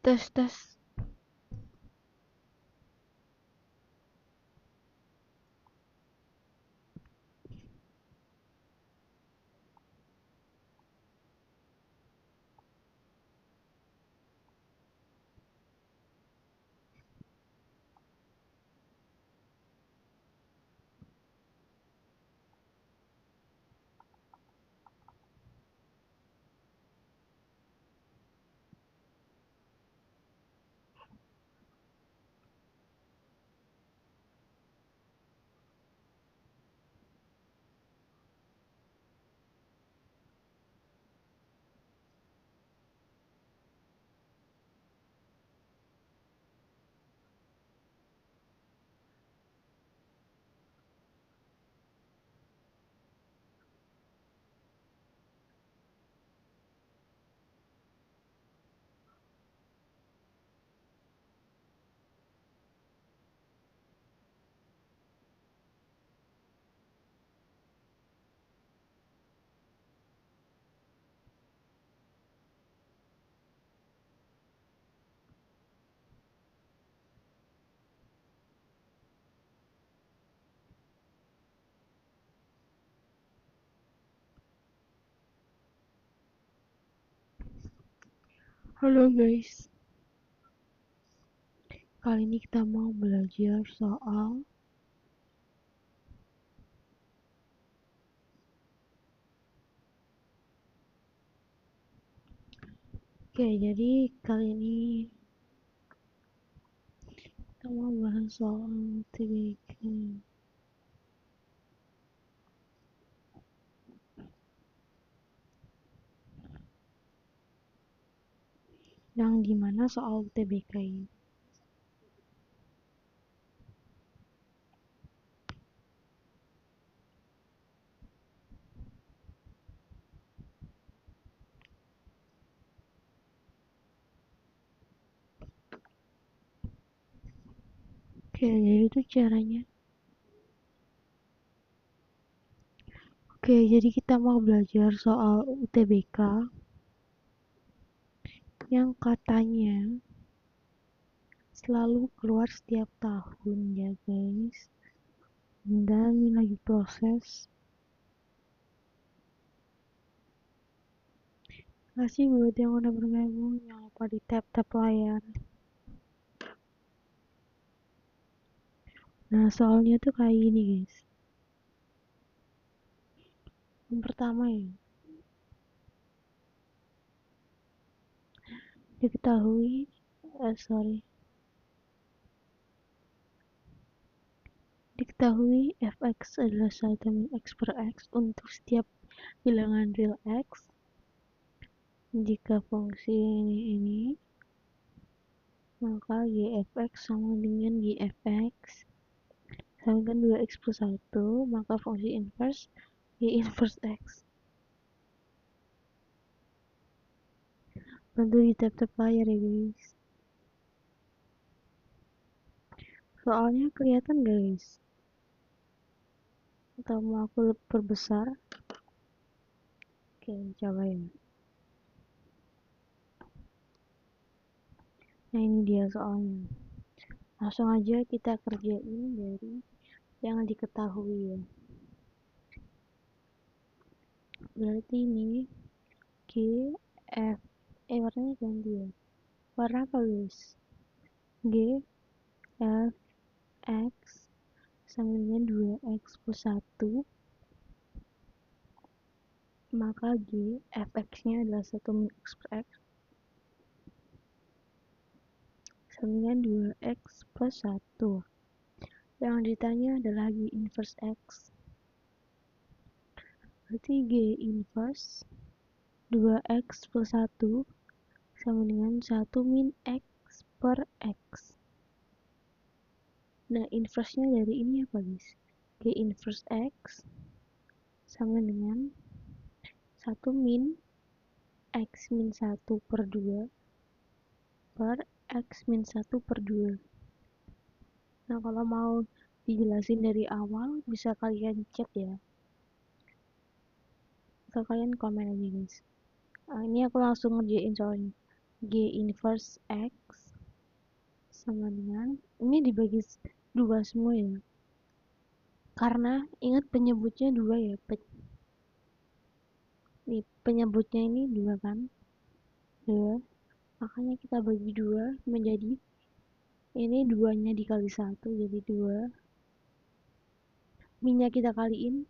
Tes tes. Halo guys. Kali ini kita mau belajar soal jadi kali ini kita mau bahas soal TBK yang dimana soal TBK ini. Jadi itu caranya. Jadi kita mau belajar soal UTBK yang katanya selalu keluar setiap tahun ya guys, dan lagi proses. Makasih buat yang udah bergabung, jangan lupa di tap layar. Nah soalnya tuh kayak gini guys. Yang pertama ya, diketahui fx adalah satu min x per x untuk setiap bilangan real x jika fungsi ini maka gfx sama dengan gfx sama dengan 2x plus 1 maka fungsi inverse g inverse x. Bantu di tap layar ya guys, soalnya kelihatan guys atau mau aku perbesar. Coba ya. Nah ini dia soalnya, langsung aja kita kerjain dari yang diketahui ya. Berarti ini G F warnanya ganti ya, warna apa guys? G F X sama dengan 2x plus 1 maka G Fx nya adalah 1 min x per x sama dengan 2x plus 1. Yang ditanya adalah G inverse x, berarti G inverse 2x plus 1 sama dengan 1 min x per x. Nah inverse nya dari ini apa guys? G inverse x sama dengan 1 min x min 1 per 2 per x min 1 per 2. Nah kalau mau dijelasin dari awal bisa kalian chat ya, atau kalian komen aja guys. Ini aku langsung ngerjain soalnya. G inverse X sama dengan, ini dibagi 2 semua ya, karena ingat penyebutnya 2 ya, nih penyebutnya ini 2 kan, 2, makanya kita bagi 2 menjadi, ini 2-nya dikali 1 jadi 2, minnya kita kaliin,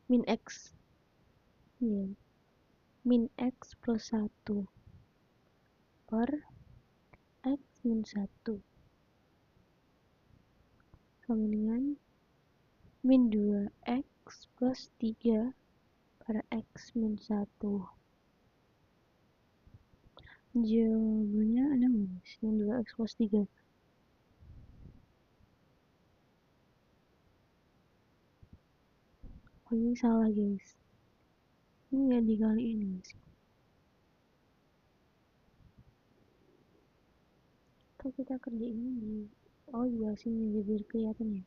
min X ya, min X plus 1 per X min 1 sama dengan min 2X plus 3 per X min 1. Jawabannya ada nggak guys? Min 2X plus 3. Oh, ini salah guys. Ini nggak dikaliin guys. Atau kita kerjain di, oh iya sini biar kelihatan ya.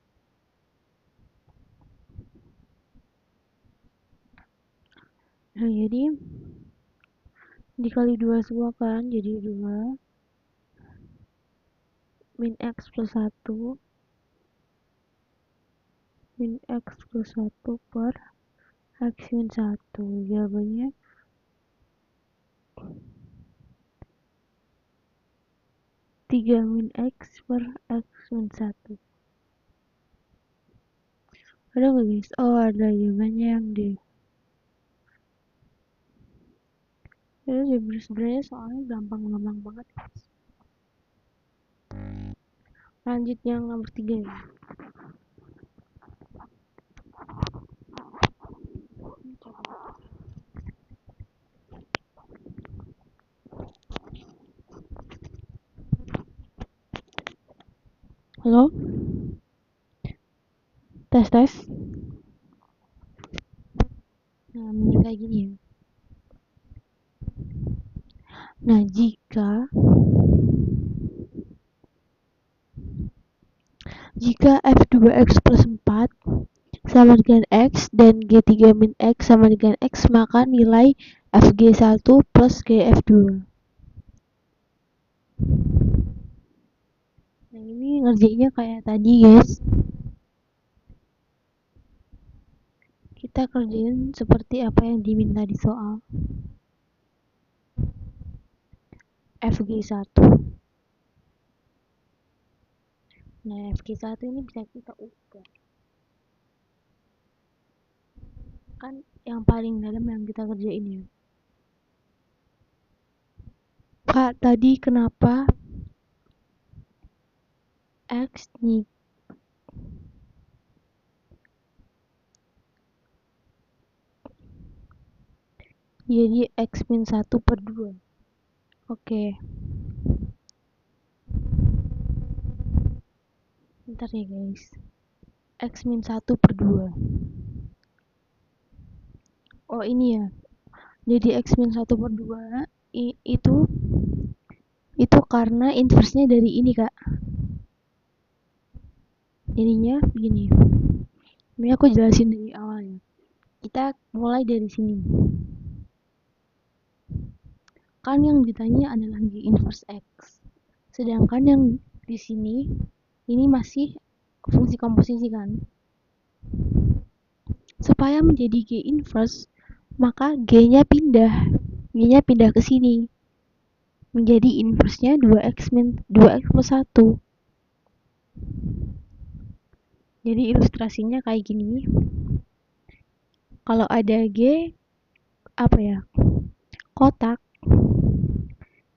Nah jadi dikali 2 semua kan, jadi 2 min X plus 1 min X plus 1 per X min 1. Jawabannya 3 min X per X min 1. Ada nggak guys? Oh ada, jawabannya yang D. Itu sebenarnya soalnya gampang-gampang banget guys. Lanjut yang nomor 3 ya. Halo? Tes. Nah, kayak gini ya. Nah, jika F2X plus 4 sama dengan X dan G3 min X sama dengan X, maka nilai FG1 plus GF2. Nah, ini ngerjainnya kayak tadi guys. Kita kerjain seperti apa yang diminta di soal. FG1. Nah, FG1 ini bisa kita ubah. Kan yang paling dalam yang kita kerjain ya. Kak, tadi kenapa X nih jadi X min 1 per 2? Oke. Bentar ya guys. X min 1 per 2. Oh ini ya. Jadi X min 1 per 2 itu karena inversnya dari ini kak. Jadinya begini. Ini aku jelasin dari awal ya. Kita mulai dari sini. Kan yang ditanya adalah G inverse X. Sedangkan yang di sini ini masih fungsi komposisi kan. Supaya menjadi G inverse, maka G-nya pindah. G-nya pindah ke sini. Menjadi inverse-nya 2X plus 1. Jadi ilustrasinya kayak gini. Kalau ada G apa ya? Kotak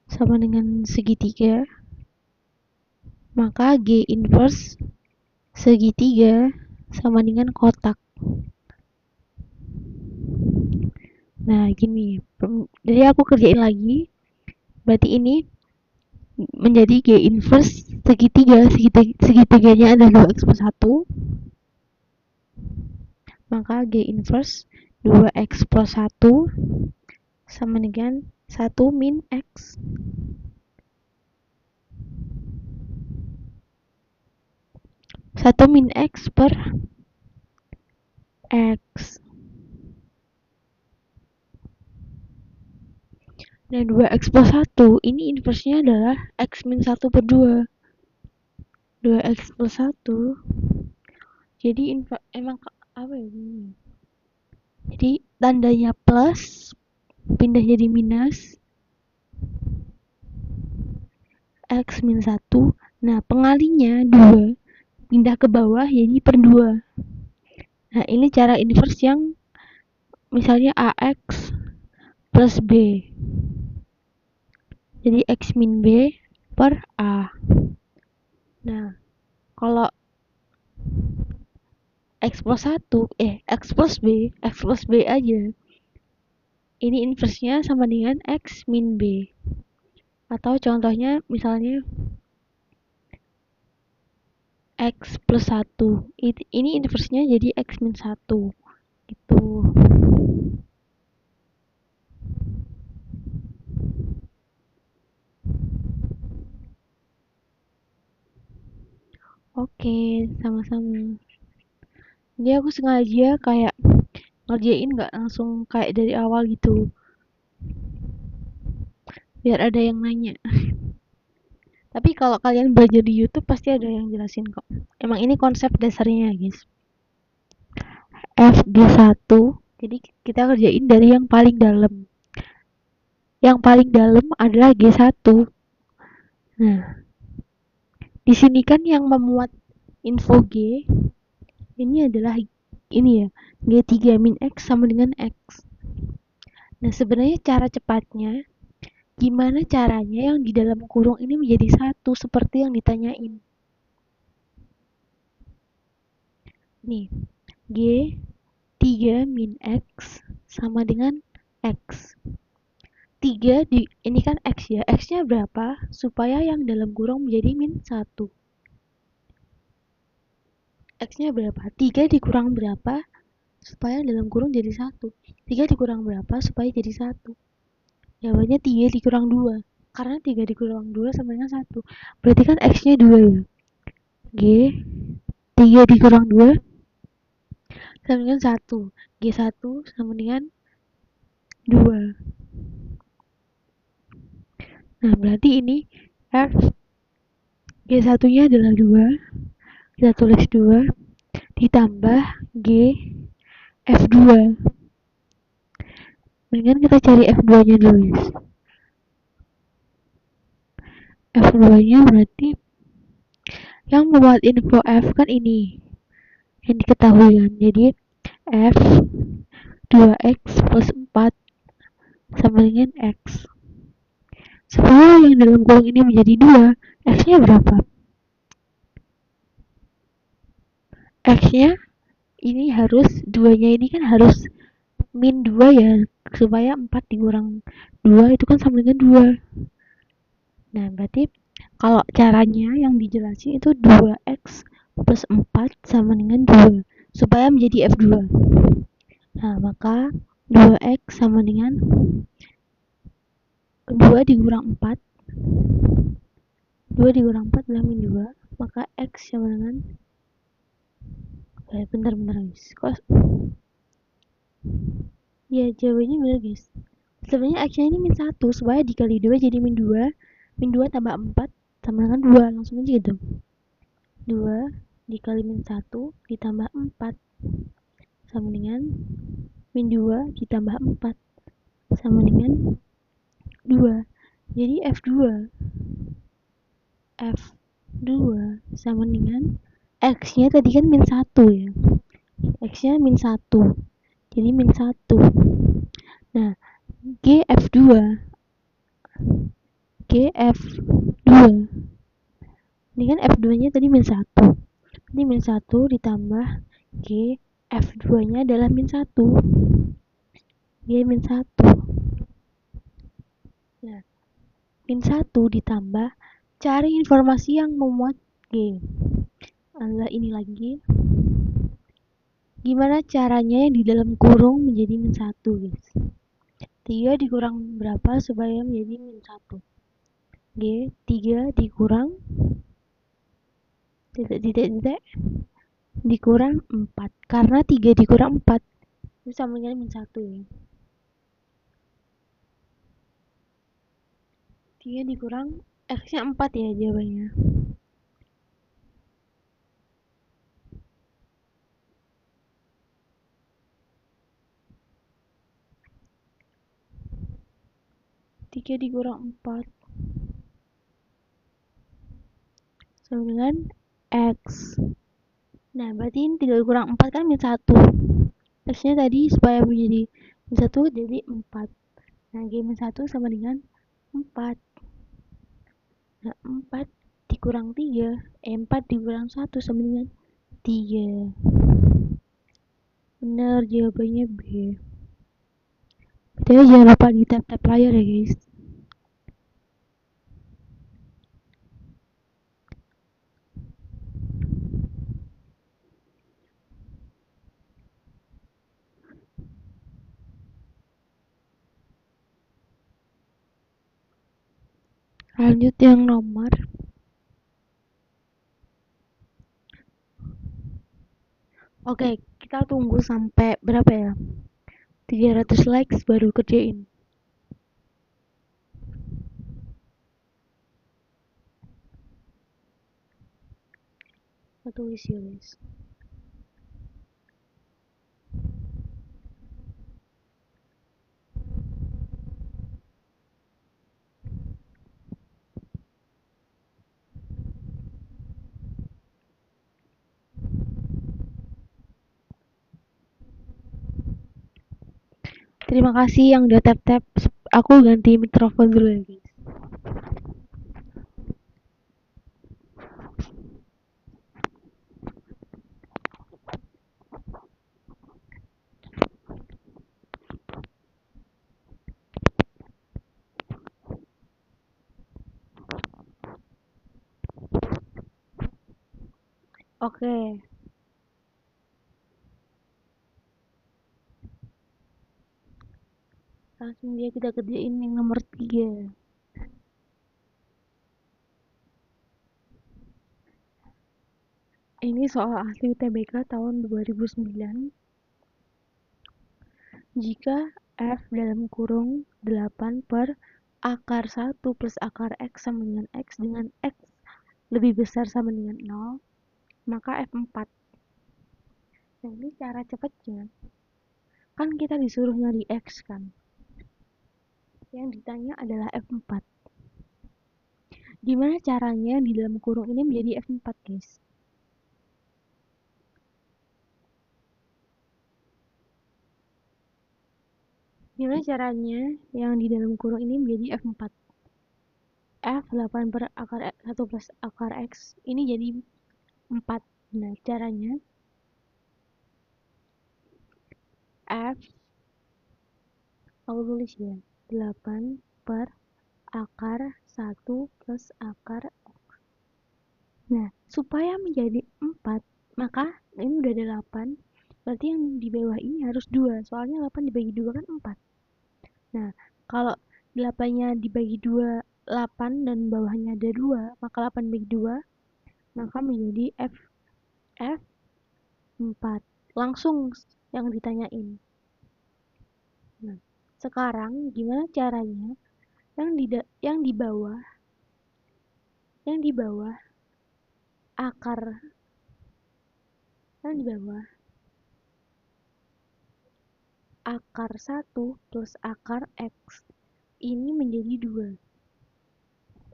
sama dengan segitiga, maka G inverse segitiga sama dengan kotak. Nah, gini. Jadi aku kerjain lagi. Berarti ini menjadi G inverse segitiga. Segitiganya adalah 2X plus 1. Maka G inverse 2X plus 1 sama dengan 1 min X. 1 min X per X. Nah, 2x plus 1 ini inversnya adalah x min 1 per 2. 2x plus 1 jadi emang apa ya ini? Jadi tandanya plus pindah jadi minus x min 1. Nah, pengalinya 2 pindah ke bawah jadi per 2. Nah, ini cara inverse yang misalnya ax plus b. Jadi x min b per a. Nah, kalau x plus 1, x plus b aja. Ini inversenya sama dengan x min b. Atau contohnya misalnya x plus 1. Ini inversenya jadi x min 1. Gitu. Oke, sama-sama. Jadi aku sengaja kayak ngerjain gak langsung kayak dari awal gitu. Biar ada yang nanya. Tapi kalau kalian belajar di YouTube pasti ada yang jelasin kok. Emang ini konsep dasarnya, guys. FG1. Jadi kita kerjain dari yang paling dalam. Yang paling dalam adalah G1. Nah, di sini kan yang memuat info G ini adalah ini ya, G3 min X sama dengan X. Nah, sebenarnya cara cepatnya gimana caranya yang di dalam kurung ini menjadi satu seperti yang ditanyain. Nih, G3 min X sama dengan X. 3 ini kan X ya. X-nya berapa? Supaya yang dalam kurung menjadi min 1. X-nya berapa? 3 dikurang berapa? Supaya dalam kurung jadi 1. 3 dikurang berapa? Supaya jadi 1. Jawabannya 3 dikurang 2. Karena 3 dikurang 2 sama dengan 1. Berarti kan X-nya 2 ya. G 3 dikurang 2 sama dengan 1. G1 sama dengan 2. Nah, berarti ini F G1-nya adalah 2. Kita tulis 2 ditambah G F2. Mendingan kita cari F2-nya dulu, guys. F2-nya berarti yang membuat info F kan ini yang diketahui kan. Jadi F 2x plus 4 sama dengan X. Supaya yang dalam kurung ini menjadi 2, X-nya berapa? X-nya ini harus 2-nya ini kan harus min 2 ya, supaya 4 dikurang 2 itu kan sama dengan 2. Nah, berarti kalau caranya yang dijelasin itu 2x plus 4 sama dengan 2 supaya menjadi F2. Nah, maka 2x sama dengan 2 dikurang 4. 2 dikurang 4 adalah min 2. Maka x sama dengan bentar guys. Kok ya jawabannya benar guys. Sebenarnya x-nya ini min 1 supaya dikali 2 jadi min 2. Min 2 tambah 4 sama dengan 2. Langsung aja gitu. 2 dikali min 1 ditambah 4 sama dengan min 2 ditambah 4 sama dengan 2. Jadi F2 sama dengan X-nya tadi kan min 1 ya. X-nya min 1. Jadi min 1. Nah, GF2 ini kan F2-nya tadi min 1. Ini min 1 ditambah G F2-nya adalah min 1. G min 1. Nah, min 1 ditambah cari informasi yang memuat G. Adalah ini lagi. Gimana caranya yang di dalam kurung menjadi min 1, guys? 3 dikurang berapa supaya menjadi min 1? G 3 dikurang titik dikurang 4. Karena 3 dikurang 4 itu sama dengan min 1 ya. 3 dikurang X-nya 4 ya jawabannya. Tiga dikurang 4 sama dengan X. Nah, berarti ini 3 kurang 4 kan min 1. X-nya tadi supaya menjadi min 1 jadi 4. Nah, G min 1 sama dengan 4. Nah, 4 dikurang 3. 4 dikurang 1 sama dengan 3. Benar, jawabannya B. Jadi jangan lupa di tap-tap layar ya guys. Lanjut yang nomor. Oke, kita tunggu sampai berapa ya? 300 likes baru kerjain. Kita tulis ya guys. Terima kasih yang udah tap-tap. Aku ganti mikrofon dulu ya guys. Oke. Langsung dia kita kerjain yang nomor 3. Ini soal asli UTBK tahun 2009. Jika F dalam kurung 8 per akar 1 plus akar X sama dengan X lebih besar sama dengan 0, maka F4. Nah, ini cara cepatnya. Kan kita disuruh nyari X kan. Yang ditanya adalah F4. Gimana caranya di dalam kurung ini menjadi F4, guys? Gimana caranya yang di dalam kurung ini menjadi F4? F 8 per akar 1 plus akar X ini jadi 4. Nah, caranya F, aku tulis ya, 8 per akar 1 plus akar X. Nah, supaya menjadi 4, maka ini udah ada 8, berarti yang di bawah ini harus 2, soalnya 8 dibagi 2 kan 4. Nah, kalau 8-nya dibagi 2, 8 dan bawahnya ada 2, maka 8 dibagi 2, maka menjadi F 4. Langsung yang ditanyain. Nah, sekarang gimana caranya yang di bawah akar yang di bawah akar 1 plus akar X ini menjadi 2.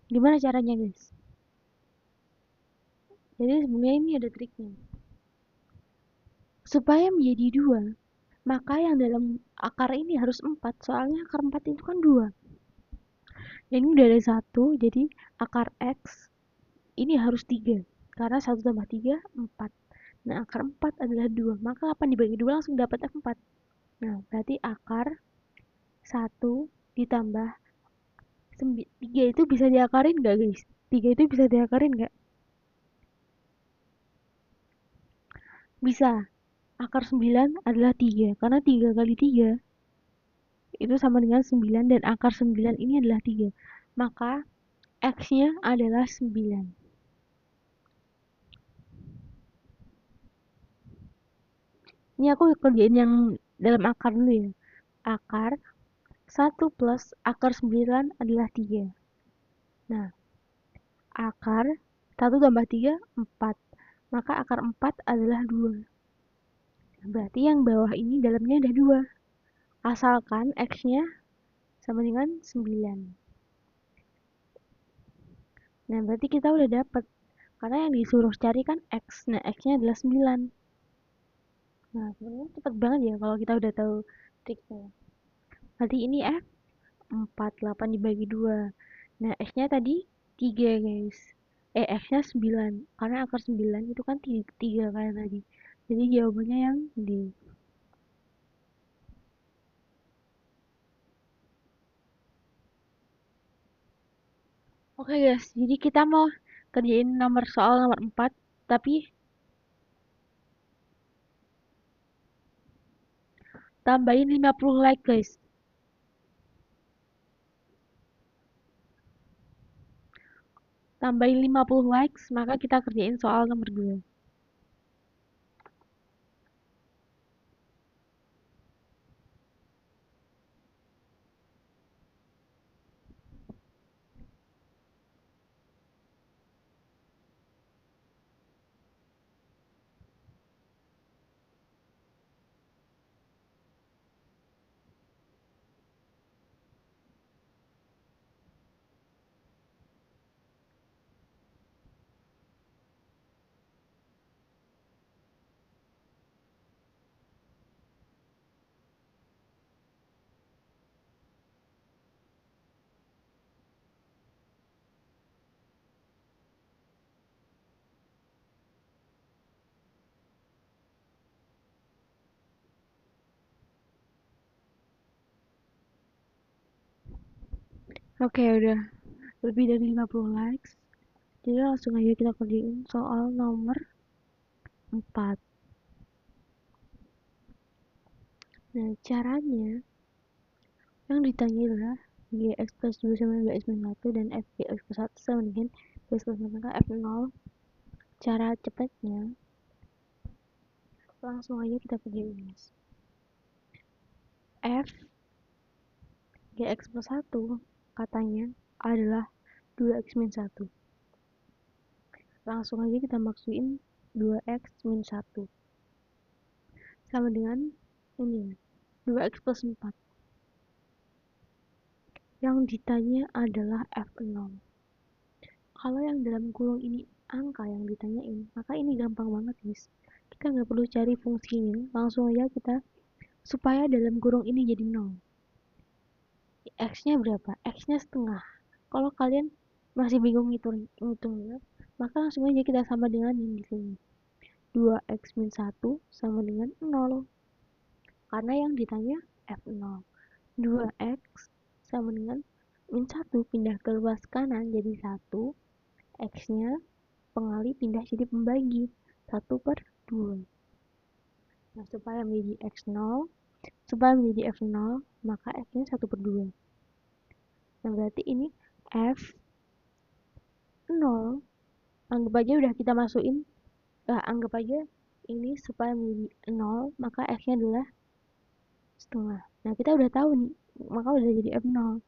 Gimana caranya, guys? Jadi sebenarnya ini ada triknya. Supaya menjadi 2, maka yang dalam akar ini harus 4, soalnya akar 4 itu kan 2. Ini udah ada 1, jadi akar X ini harus 3. Karena 1 tambah 3, 4. Nah, akar 4 adalah 2, maka 8 dibagi 2 langsung dapat F4. Nah, berarti akar 1 ditambah 3 itu bisa diakarin nggak, guys? 3 itu bisa diakarin nggak? Bisa. Akar 9 adalah 3, karena 3 kali 3 itu sama dengan 9, dan akar 9 ini adalah 3. Maka X-nya adalah 9. Ini aku kerjain yang dalam akar dulu ya. Akar 1 plus akar 9 adalah 3. Nah, akar 1 tambah 3, 4. Maka akar 4 adalah 2. Berarti yang bawah ini dalamnya ada 2. Asalkan X-nya sama dengan 9. Nah, berarti kita udah dapet. Karena yang disuruh cari kan X. Nah, X-nya adalah 9. Nah, sebenarnya cepet banget ya kalau kita udah tahu triknya. Berarti ini F 4, 8 dibagi 2. Nah, X-nya tadi 3, guys. X-nya 9. Karena akar 9 itu kan 3 kayak tadi. Jadi jawabannya yang D. Oke, guys. Jadi kita mau kerjain soal nomor 4. Tapi tambahin 50 like, guys. Tambahin 50 likes, maka kita kerjain soal nomor 2. Oke, udah lebih dari 50 likes. Jadi langsung aja kita kerjain soal nomor 4. Nah, caranya yang ditanya adalah Gx plus 2 sama Gx minus 1 dan Fgx plus 1 sama dengan Gx plus 1 maka F0. Cara cepatnya langsung aja kita kerjain, guys. F Gx plus 1 katanya adalah 2x minus 1. Langsung aja kita maksuin 2x minus 1 sama dengan ini 2x plus 4. Yang ditanya adalah F0. Kalau yang dalam kurung ini angka yang ditanyain, maka ini gampang banget, guys. Kita nggak perlu cari fungsinya, langsung aja kita supaya dalam kurung ini jadi 0. X-nya berapa? X-nya setengah. Kalau kalian masih bingung ngitungnya, maka langsung aja kita sama dengan yang di sini. 2x min 1 sama dengan 0. Karena yang ditanya F0. 2x sama dengan min 1 pindah ke luas kanan jadi 1. X-nya pengali pindah jadi pembagi 1 per 2. Nah, supaya menjadi X0, supaya menjadi F0, maka X-nya 1 per 2. Nah, berarti ini F0, anggap aja udah kita masukin, anggap aja ini supaya menjadi 0, maka X-nya adalah setengah. Nah, kita udah tahu nih, maka udah jadi F0.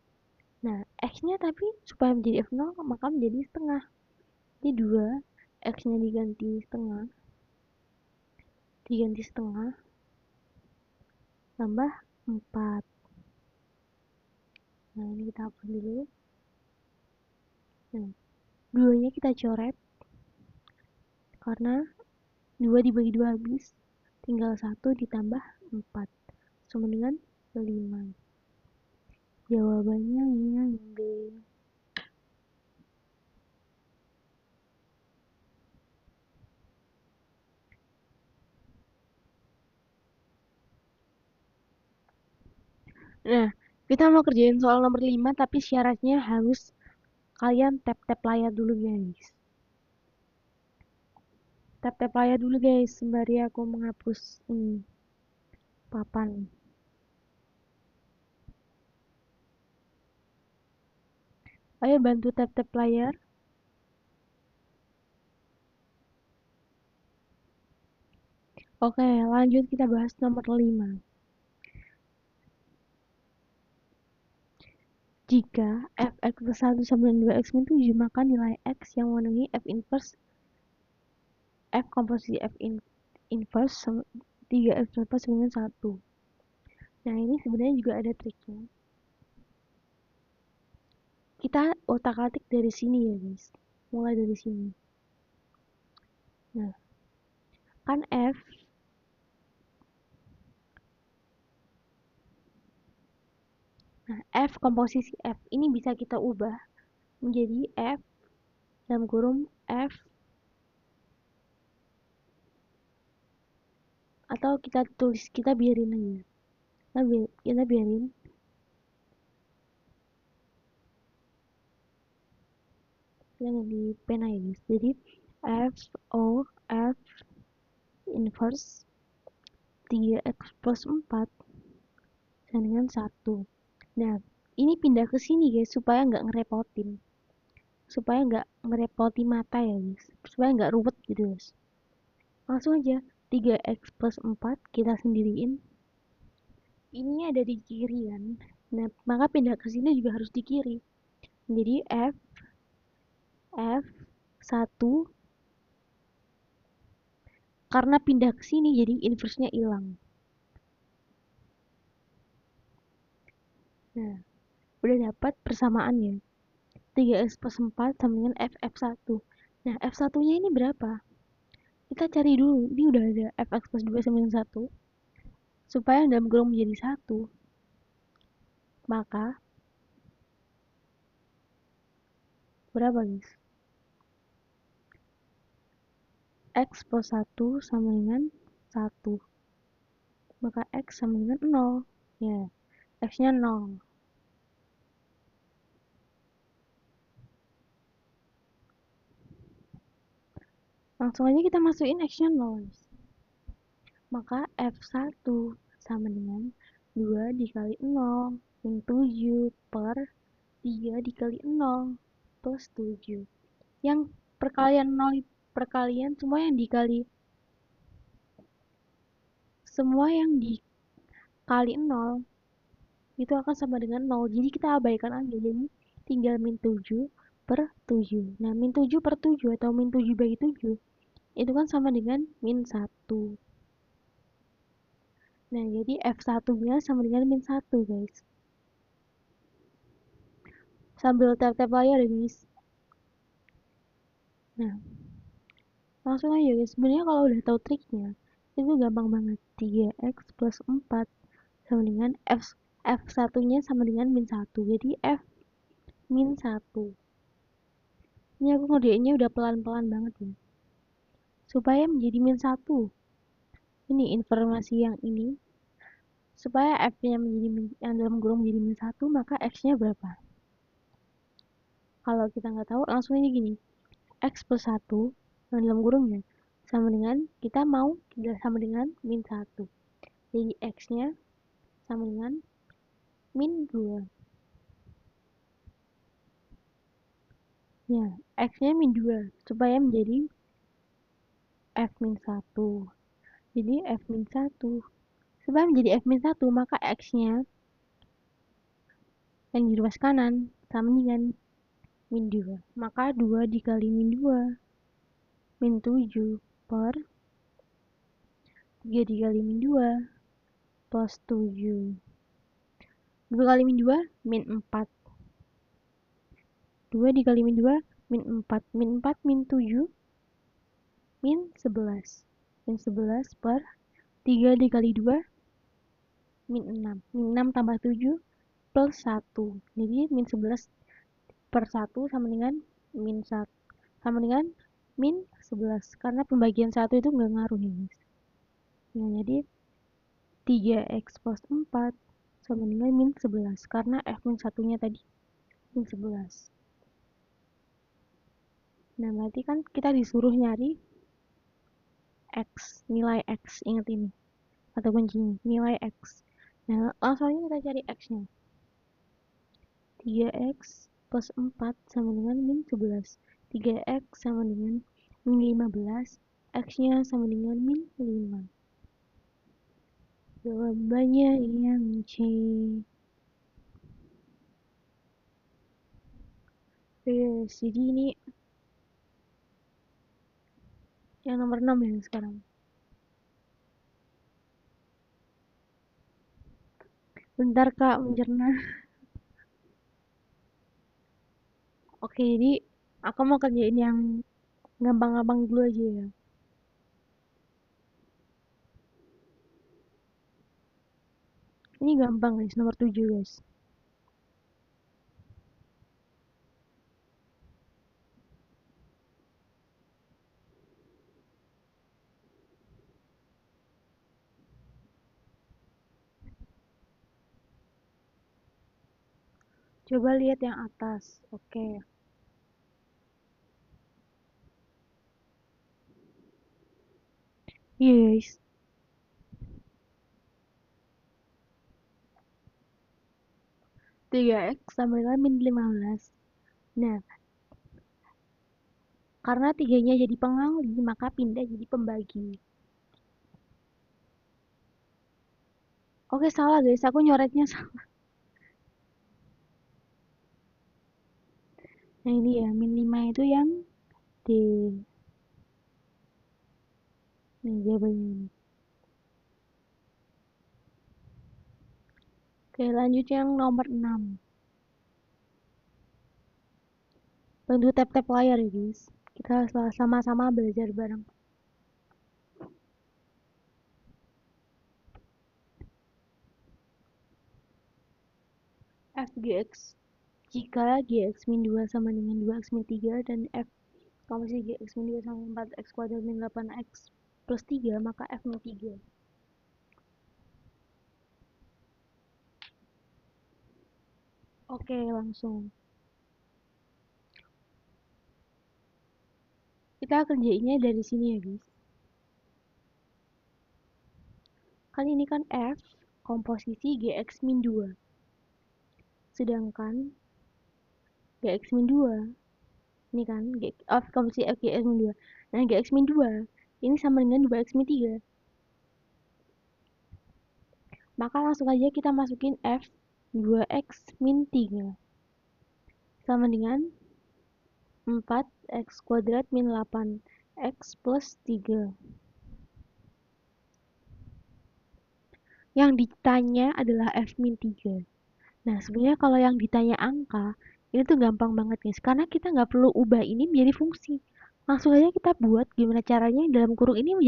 Nah, X-nya tapi supaya menjadi F0, maka menjadi setengah. Jadi 2, X-nya diganti setengah, tambah 4. Nah, ini kita hapus dulu. Nah, 2-nya kita coret karena 2 dibagi 2 habis, tinggal 1 ditambah 4 sama dengan 5. Jawabannya ini yang B. Nah, kita mau kerjain soal nomor 5, tapi syaratnya harus kalian tap-tap layar dulu, guys. Tap-tap layar dulu, guys, sembari aku menghapus ini papan. Ayo bantu tap-tap layar. Oke, lanjut kita bahas nomor 5. Jika fx plus 1 sama dengan 2x min 7, maka nilai x yang memenuhi f inverse f komposisi f inverse 3x plus sama dengan 1. Nah, ini sebenarnya juga ada triknya. Kita otak-atik dari sini ya, guys. Mulai dari sini. Nah, kan f F komposisi F ini bisa kita ubah menjadi F dalam kurung F, atau kita tulis, kita biarin aja, kita biarin di pena ya guys. Jadi F O F inverse 3x plus 4 sama dengan 1. Nah, ini pindah ke sini guys, supaya nggak ngerepotin, supaya nggak merepoti mata ya guys, supaya nggak ruwet gitu guys. Langsung aja 3x plus 4 kita sendiriin, ini ada di kiri kan. Nah, maka pindah ke sini juga harus di kiri. Jadi F 1, karena pindah ke sini jadi inverse-nya hilang. Nah, udah dapat persamaannya. 3x plus 4 sama dengan F1. Nah, F1-nya ini berapa? Kita cari dulu. Ini udah ada Fx plus 2 sama dengan 1. Supaya dalam kurung menjadi 1. Maka berapa guys? X plus 1 sama dengan 1. Maka X sama dengan 0. Ya, X-nya 0. Langsung aja kita masukin X-nya 0. Maka F1 sama dengan 2 dikali 0 min 7 per 3 dikali 0 plus 7. Yang perkalian 0, perkalian semua yang dikali 0 itu akan sama dengan 0. Jadi kita abaikan aja. Jadi tinggal min 7 per 7. Nah, min 7 per 7 atau min 7 bagi 7 itu kan sama dengan min 1. Nah, jadi F1-nya sama dengan min 1, guys. Sambil tap-tap layar ya, guys. Nah, langsung aja, guys. Sebenarnya kalau udah tahu triknya, itu gampang banget. 3x plus 4 sama dengan F1-nya sama dengan min 1. Jadi F min 1. Ini aku ngerjainnya udah pelan-pelan banget ya. Supaya menjadi min 1. Ini informasi yang ini. Supaya F-nya menjadi yang dalam kurung menjadi min 1, maka X-nya berapa? Kalau kita nggak tahu, langsung aja gini. X plus 1 yang dalam kurungnya sama dengan, kita mau sama dengan min 1. Jadi X-nya sama dengan min 2. Ya, X-nya min 2 supaya menjadi F min 1. Jadi F min 1. Supaya menjadi F min 1, maka X-nya yang di ruas kanan sama dengan min 2. Maka 2 dikali min 2 min 7 per 3 dikali min 2 plus 7. 2 kali min 2 min 4. 2 dikali min 2 min 4. Min 4 min 7 min 11. Min 11 per 3 dikali 2 min 6. Min 6 tambah 7 plus 1. Jadi min 11 per 1 sama dengan min 1. Sama dengan min 11. Karena pembagian 1 itu nggak ngaruh ya guys. Nah, jadi 3x plus 4 sama dengan min 11. Karena F min 1-nya tadi min 11. Nah, berarti kan kita disuruh nyari X, nilai X, ingat ini. Atau kuncinya, nilai X. Nah, langsung aja kita cari X-nya. 3x plus 4 sama dengan min 11. 3x sama dengan min 15. X-nya sama dengan min 5. Jawabannya yang C. Yes, jadi ini yang nomor 6 ya sekarang. Bentar Kak, mencerna. Oke, jadi aku mau kerjain yang gampang-gampang dulu aja ya. Ini gampang guys, nomor 7 guys. Coba lihat yang atas. Oke. Iya guys. 3x sama dengan min 15. Nah, karena tiganya jadi pengali, maka pindah jadi pembagi. Oke, salah guys. Aku nyoretnya salah. Nah, ini ya. Min 5 itu yang D. Nih, jawabannya ini. Oke, lanjut yang nomor 6. Bantu tap-tap layar ya guys. Kita sama-sama belajar bareng. Fgx jika gx min 2 sama dengan 2x min 3 dan f komposisi gx min 2 sama 4x kuadrat min 8x plus 3, maka f min 3. Oke, langsung. Kita kerjainnya dari sini ya guys. Kan ini kan f komposisi gx min 2. Sedangkan gx min 2 ini kan f komposisi f gx min 2. Nah, gx min 2 ini sama dengan 2x min 3. Maka langsung aja kita masukin f 2x min 3 sama dengan 4x kuadrat min 8x plus 3. Yang ditanya adalah f min 3. Nah, sebenarnya kalau yang ditanya angka, ini tuh gampang banget guys. Karena kita nggak perlu ubah ini menjadi fungsi. Langsung aja kita buat gimana caranya dalam kurung ini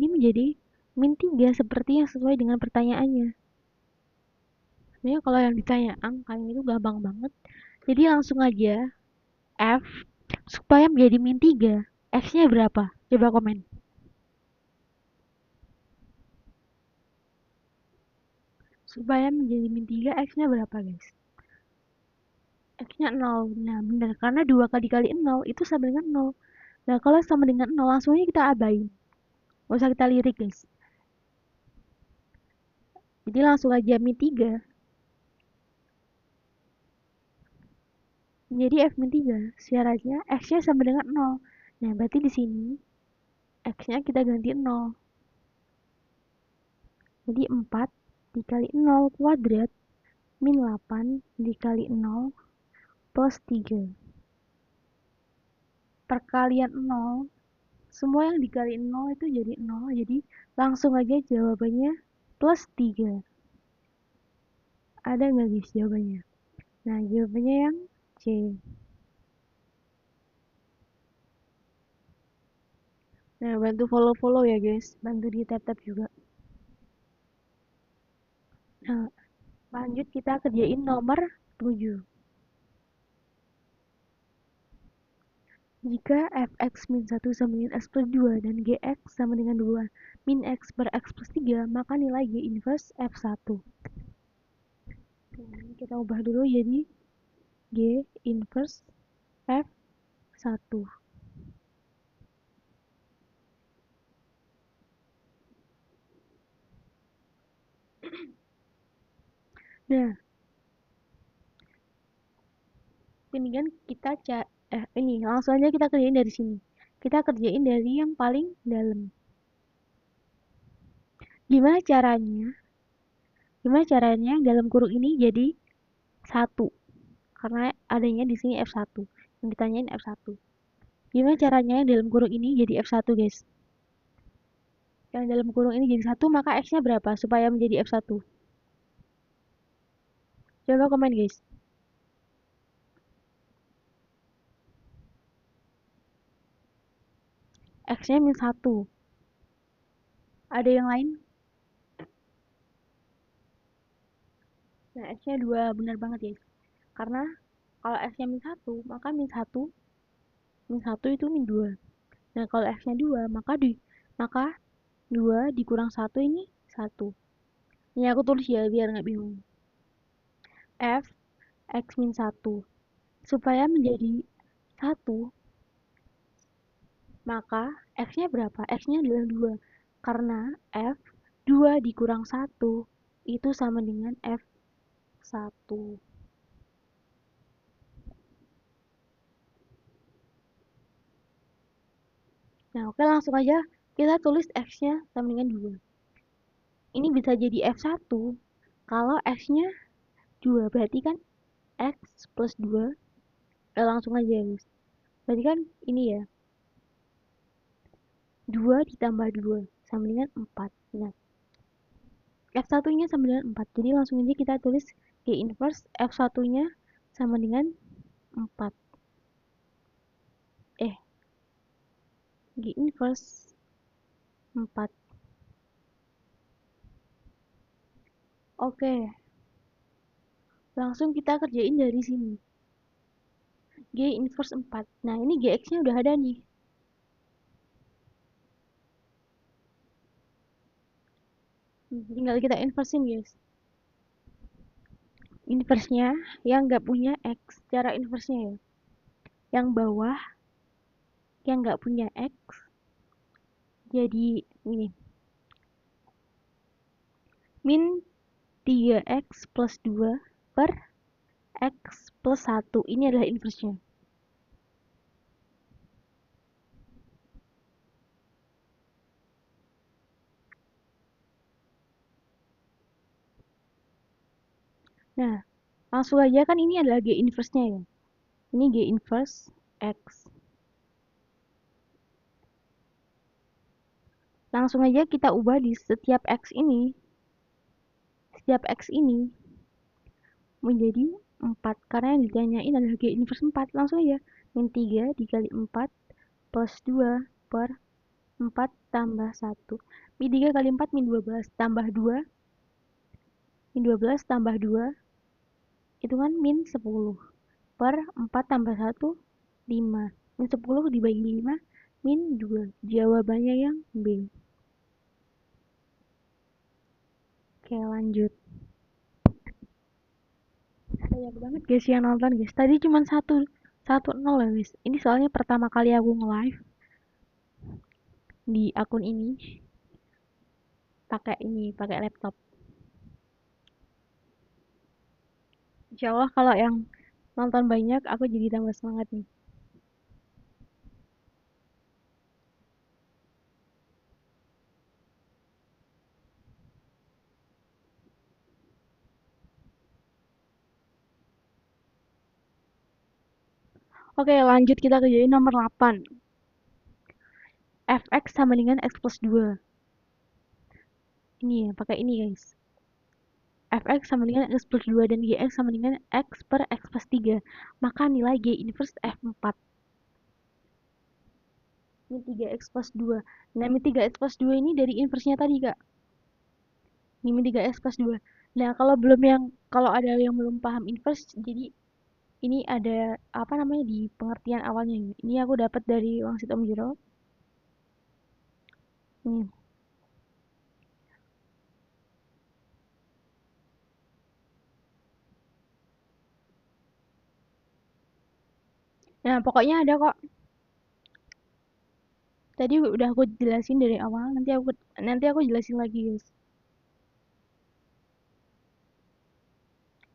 menjadi min 3 seperti yang sesuai dengan pertanyaannya. Sebenarnya kalau yang ditanya angka ini tuh gampang banget. Jadi langsung aja f supaya menjadi min 3. F-nya berapa? Coba komen. Supaya menjadi min 3, X-nya berapa guys? X-nya 0. Nah, benar. Karena 2 kali 0 itu sama dengan 0. Nah, kalau sama dengan 0, langsung aja kita abain. Gak usah kita lirik guys. Jadi langsung aja min 3. Menjadi F min 3. Syaratnya X-nya sama dengan 0. Nah, berarti di sini X-nya kita ganti 0. Jadi 4 dikali 0 kuadrat min 8 dikali 0 plus 3. Perkalian 0, semua yang dikali 0 itu jadi 0. Jadi langsung aja jawabannya plus 3. Ada nggak guys jawabannya? Nah, jawabannya yang C. Nah, bantu follow-follow ya guys. Bantu di tap-tap juga. Nah, lanjut kita kerjain nomor 7. Jika fx min 1 sama dengan x plus 2 dan gx sama dengan 2 min x per x plus 3, maka nilai g inverse f1. Nah, kita ubah dulu jadi g inverse f1. Nah, ini kan kita ini langsung aja kita kerjain dari sini. Kita kerjain dari yang paling dalam. Gimana caranya? Gimana caranya dalam kurung ini jadi 1? karena adanya di sini F1. Yang ditanyain F1. Gimana caranya yang dalam kurung ini jadi F1, guys? Yang dalam kurung ini jadi 1, maka X-nya berapa supaya menjadi F1? Coba komen, guys. X-nya min 1. Ada yang lain? Nah, X-nya 2. Benar banget, guys. Karena kalau X-nya min 1, maka min 1 itu min 2. Nah, kalau X-nya 2, maka 2 dikurang 1 ini 1. Ini aku tulis ya biar nggak bingung. F X min 1. Supaya menjadi 1, maka X-nya berapa? X-nya adalah 2. Karena F 2 dikurang 1 itu sama dengan F1. Nah, oke, langsung aja kita tulis X-nya sama dengan 2. Ini bisa jadi F1 kalau X-nya 2. Berarti kan X plus 2. Langsung aja, guys. Berarti kan ini ya. 2 ditambah 2 sama dengan 4. Nah, F1-nya sama dengan 4. Jadi langsung aja kita tulis G inverse F1-nya sama dengan 4. G inverse 4. Oke. Langsung kita kerjain dari sini. G inverse 4. Nah, ini GX-nya udah ada nih. Tinggal kita inversin, guys. Inverse-nya yang nggak punya X. Cara inverse-nya ya. Yang bawah yang nggak punya X. Jadi ini. Min 3X plus 2 per X plus 1. Ini adalah inverse-nya. Nah, langsung aja kan ini adalah G inverse-nya ya. Ini G inverse X. Langsung aja kita ubah di setiap X ini. Setiap X ini menjadi 4. Karena yang ditanyain adalah G inverse 4. Langsung aja. Min 3 dikali 4 plus 2 per 4 tambah 1. Min 3 kali 4 min 12 tambah 2. Min 12 tambah 2. Itu kan min 10. Per 4 tambah 1, 5. Min 10 dibagi 5, min 2. Jawabannya yang B. Oke, lanjut. Banyak banget guys yang nonton, guys. Tadi cuma 1-0 ya, guys. Ini soalnya pertama kali aku nge-live di akun ini. Pakai laptop. Insya Allah kalau yang nonton banyak, aku jadi tambah semangat nih. Oke, lanjut kita kerjain nomor 8. Fx sama dengan x plus 2. Ini ya, pakai ini guys. Fx sama dengan x plus 2 dan gx sama dengan x per x plus 3. Maka nilai g inverse f4. Ini 3x plus 2. Nah, min 3x plus 2 ini dari inverse-nya tadi, Kak. Ini min 3x plus 2. Nah, kalau ada yang belum paham inverse, jadi ini ada apa namanya di pengertian awalnya. Ini aku dapat dari Wangsit Om Jero. Nih. Nah, pokoknya ada kok. Tadi udah aku jelasin dari awal, nanti aku jelasin lagi, guys.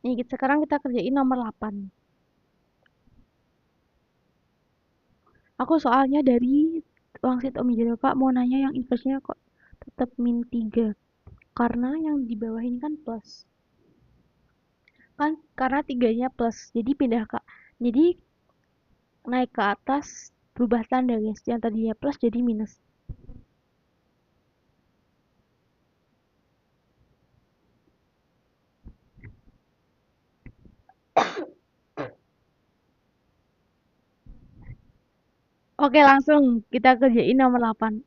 Nih, sekarang kita kerjain nomor 8. Aku soalnya dari Wangsit Om Jero, Pak, mau nanya yang inverse-nya kok tetap min 3. Karena yang di bawah ini kan plus. Kan karena tiganya plus, jadi pindah ke, jadi naik ke atas berubah tanda guys, yang tadinya plus jadi minus. Oke, langsung kita kerjain nomor 8.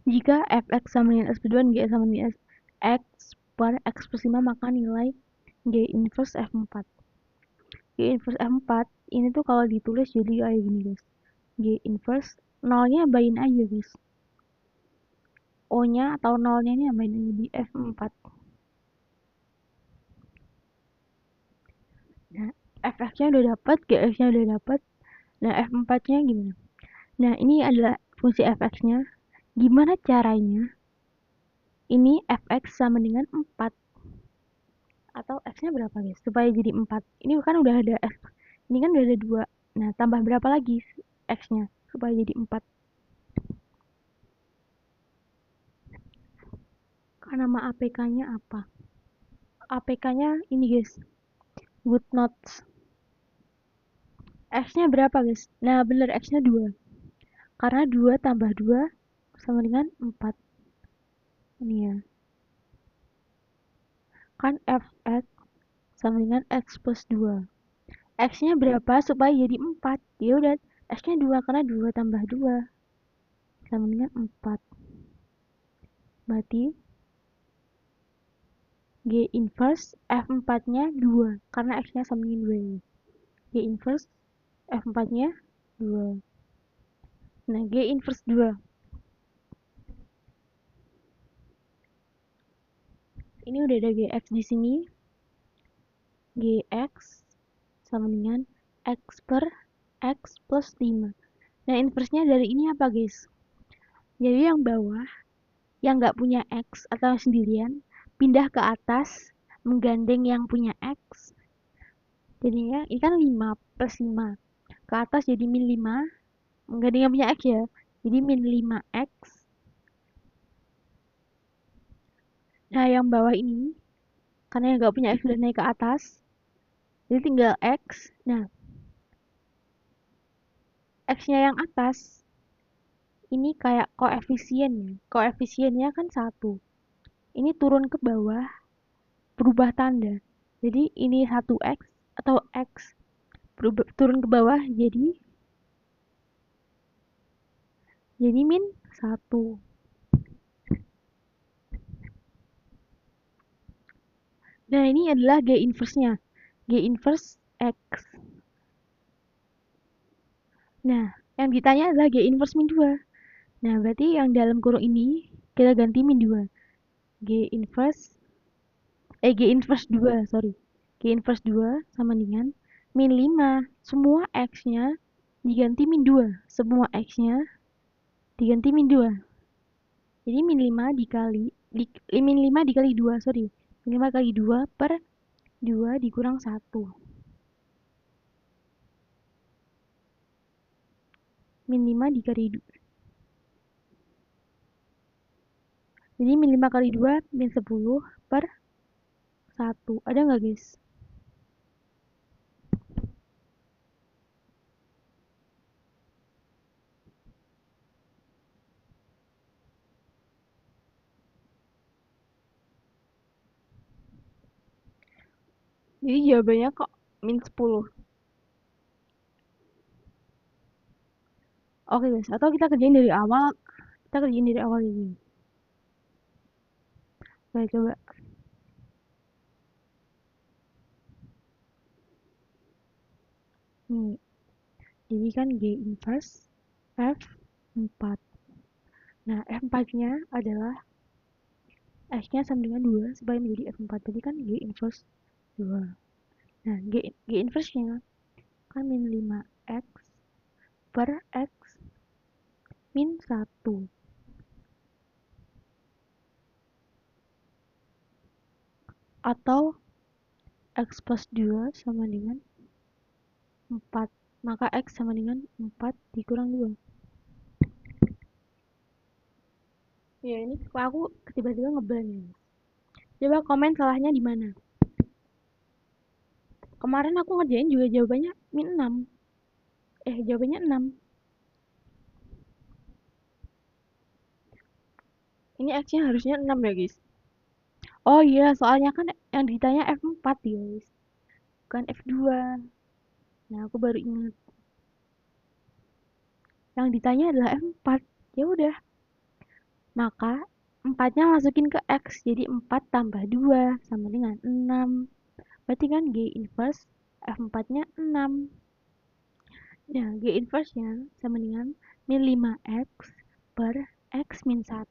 Jika fx sama dengan x per 2 dan gx sama dengan x per x plus 5, maka nilai g inverse f4. G inverse f4 ini tuh kalau ditulis jadi kayak gini guys. G inverse nolnya bayin aja guys. O nya atau nolnya ini bayin aja di f4. Nah, fx nya udah dapat, gx nya udah dapat. Nah, f4 nya gimana? Nah, ini adalah fungsi fx nya. Gimana caranya ini fx sama dengan 4 atau x nya berapa guys supaya jadi 4? Ini kan udah ada f, ini kan udah ada 2. Nah, tambah berapa lagi x nya supaya jadi 4? Kan nama apk nya apa? Apk nya ini guys, good notes. X nya berapa guys? Nah, bener, x nya 2, karena 2 tambah 2 sama dengan 4. Ini ya, kan fx sama dengan x plus 2. X-nya berapa supaya jadi 4? Ya udah, X-nya 2 karena 2 tambah 2 sama dengan 4. Berarti G inverse F4-nya 2 karena X-nya sama dengan 2. G inverse F4-nya 2. Nah, G inverse 2. Ini udah ada GX di sini. GX sama dengan X per X plus 5. Nah, inverse-nya dari ini apa guys? Jadi yang bawah, yang nggak punya X atau sendirian, pindah ke atas, menggandeng yang punya X. Jadinya ini kan 5 plus 5. Ke atas jadi min 5, menggandeng yang punya X ya. Jadi min 5X. Nah, yang bawah ini, karena yang nggak punya X udah naik ke atas, jadi tinggal X. Nah, X-nya yang atas, ini kayak koefisien ya. Koefisiennya kan 1. Ini turun ke bawah, berubah tanda. Jadi ini 1X atau X berubah, turun ke bawah jadi min 1. Nah, ini adalah G inverse-nya. G inverse X. Nah, yang ditanya adalah G inverse min 2. Nah, berarti yang dalam kurung ini kita ganti min 2. G inverse G inverse 2, sorry. G inverse 2 sama dengan min 5. Semua X-nya diganti min 2. Semua X-nya diganti min 2. Jadi min 5 dikali min 5 dikali 2, sorry. Min 5 kali 2 per 2 dikurang 1. Min 5 dikali 2. Jadi min 5 kali 2 min 10 per 1. Ada nggak guys? Jadi jawabannya kok min 10. Oke guys, atau kita kerjain dari awal. Kita kerjain dari awal ini. Baik, coba. Nih, jadi kan G inverse F4. Nah, F4-nya adalah X-nya sama dengan 2 supaya menjadi F4. Jadi kan G inverse 2. Nah, G inverse-nya kan min 5X per X min 1. Atau X plus 2 sama dengan 4. Maka X sama dengan 4 dikurang 2. Ya, ini aku tiba-tiba ngeblank ya. Coba komen salahnya di mana. Kemarin aku ngerjain juga jawabannya min 6. Jawabannya 6. Ini X-nya harusnya 6 ya, guys. Oh iya, soalnya kan yang ditanya F4, guys. Bukan F2. Nah, aku baru ingat. Yang ditanya adalah F4. Ya udah. Maka 4-nya masukin ke X. Jadi 4 tambah 2 sama dengan 6. Berarti kan G inverse F4-nya 6. Nah, G inverse-nya sama dengan min 5X per X min 1.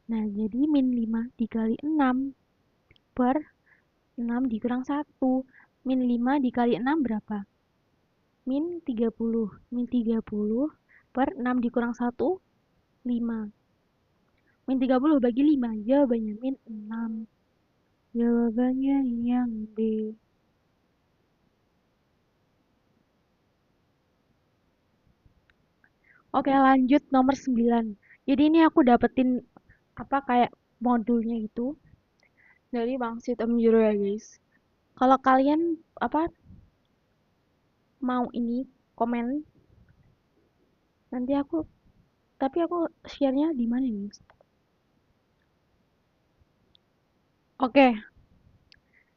Nah, jadi min 5 dikali 6 per 6 dikurang 1. Min 5 dikali 6 berapa? Min 30. Min 30 per 6 dikurang 1, 5. Min 30 bagi 5, jawabannya min 6. Jawabannya yang B. Oke, lanjut nomor 9. Jadi ini aku dapetin apa kayak modulnya itu dari Bang Om Juro ya, guys. Kalau kalian apa mau ini komen nanti tapi aku share-nya di mana nih? Oke.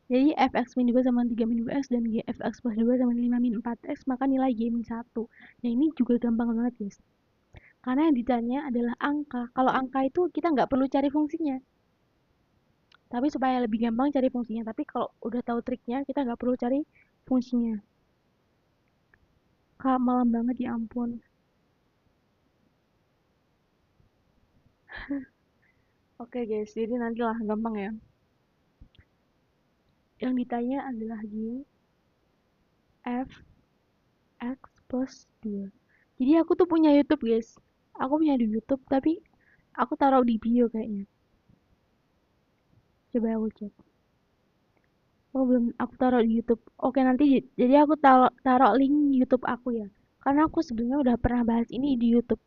Jadi fx min 2 sama 3 min 2x dan g fx plus 2 sama 5 min 4x, maka nilai g min 1. Nah, ini juga gampang banget, guys. Karena yang ditanya adalah angka. Kalau angka itu kita nggak perlu cari fungsinya. Tapi supaya lebih gampang cari fungsinya. Tapi kalau udah tahu triknya, kita nggak perlu cari fungsinya. Kak, malam banget ya ampun. Oke guys, jadi nantilah gampang ya. Yang ditanya adalah G, F, X plus 2. Jadi aku tuh punya YouTube guys. Aku punya di YouTube, tapi aku taruh di bio kayaknya. Coba aku cek. Oh belum, aku taruh di YouTube. Oke nanti, jadi aku taruh link YouTube aku ya. Karena aku sebenarnya udah pernah bahas ini di YouTube.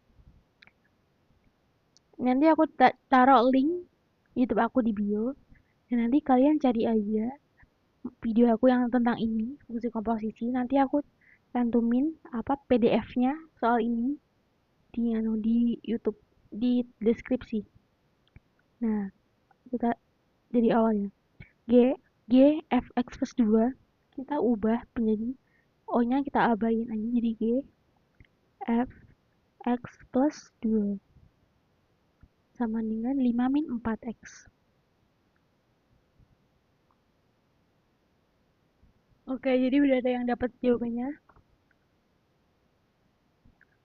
Nanti aku taruh link YouTube aku di bio. Dan nanti kalian cari aja video aku yang tentang ini, fungsi komposisi. Nanti aku cantumin apa PDF-nya soal ini di YouTube di deskripsi. Nah, kita jadi awalnya. G G F X plus 2 kita ubah menjadi O-nya kita abain aja jadi G F X plus 2 sama dengan 5 min 4X. Oke, jadi udah ada yang dapat jawabannya.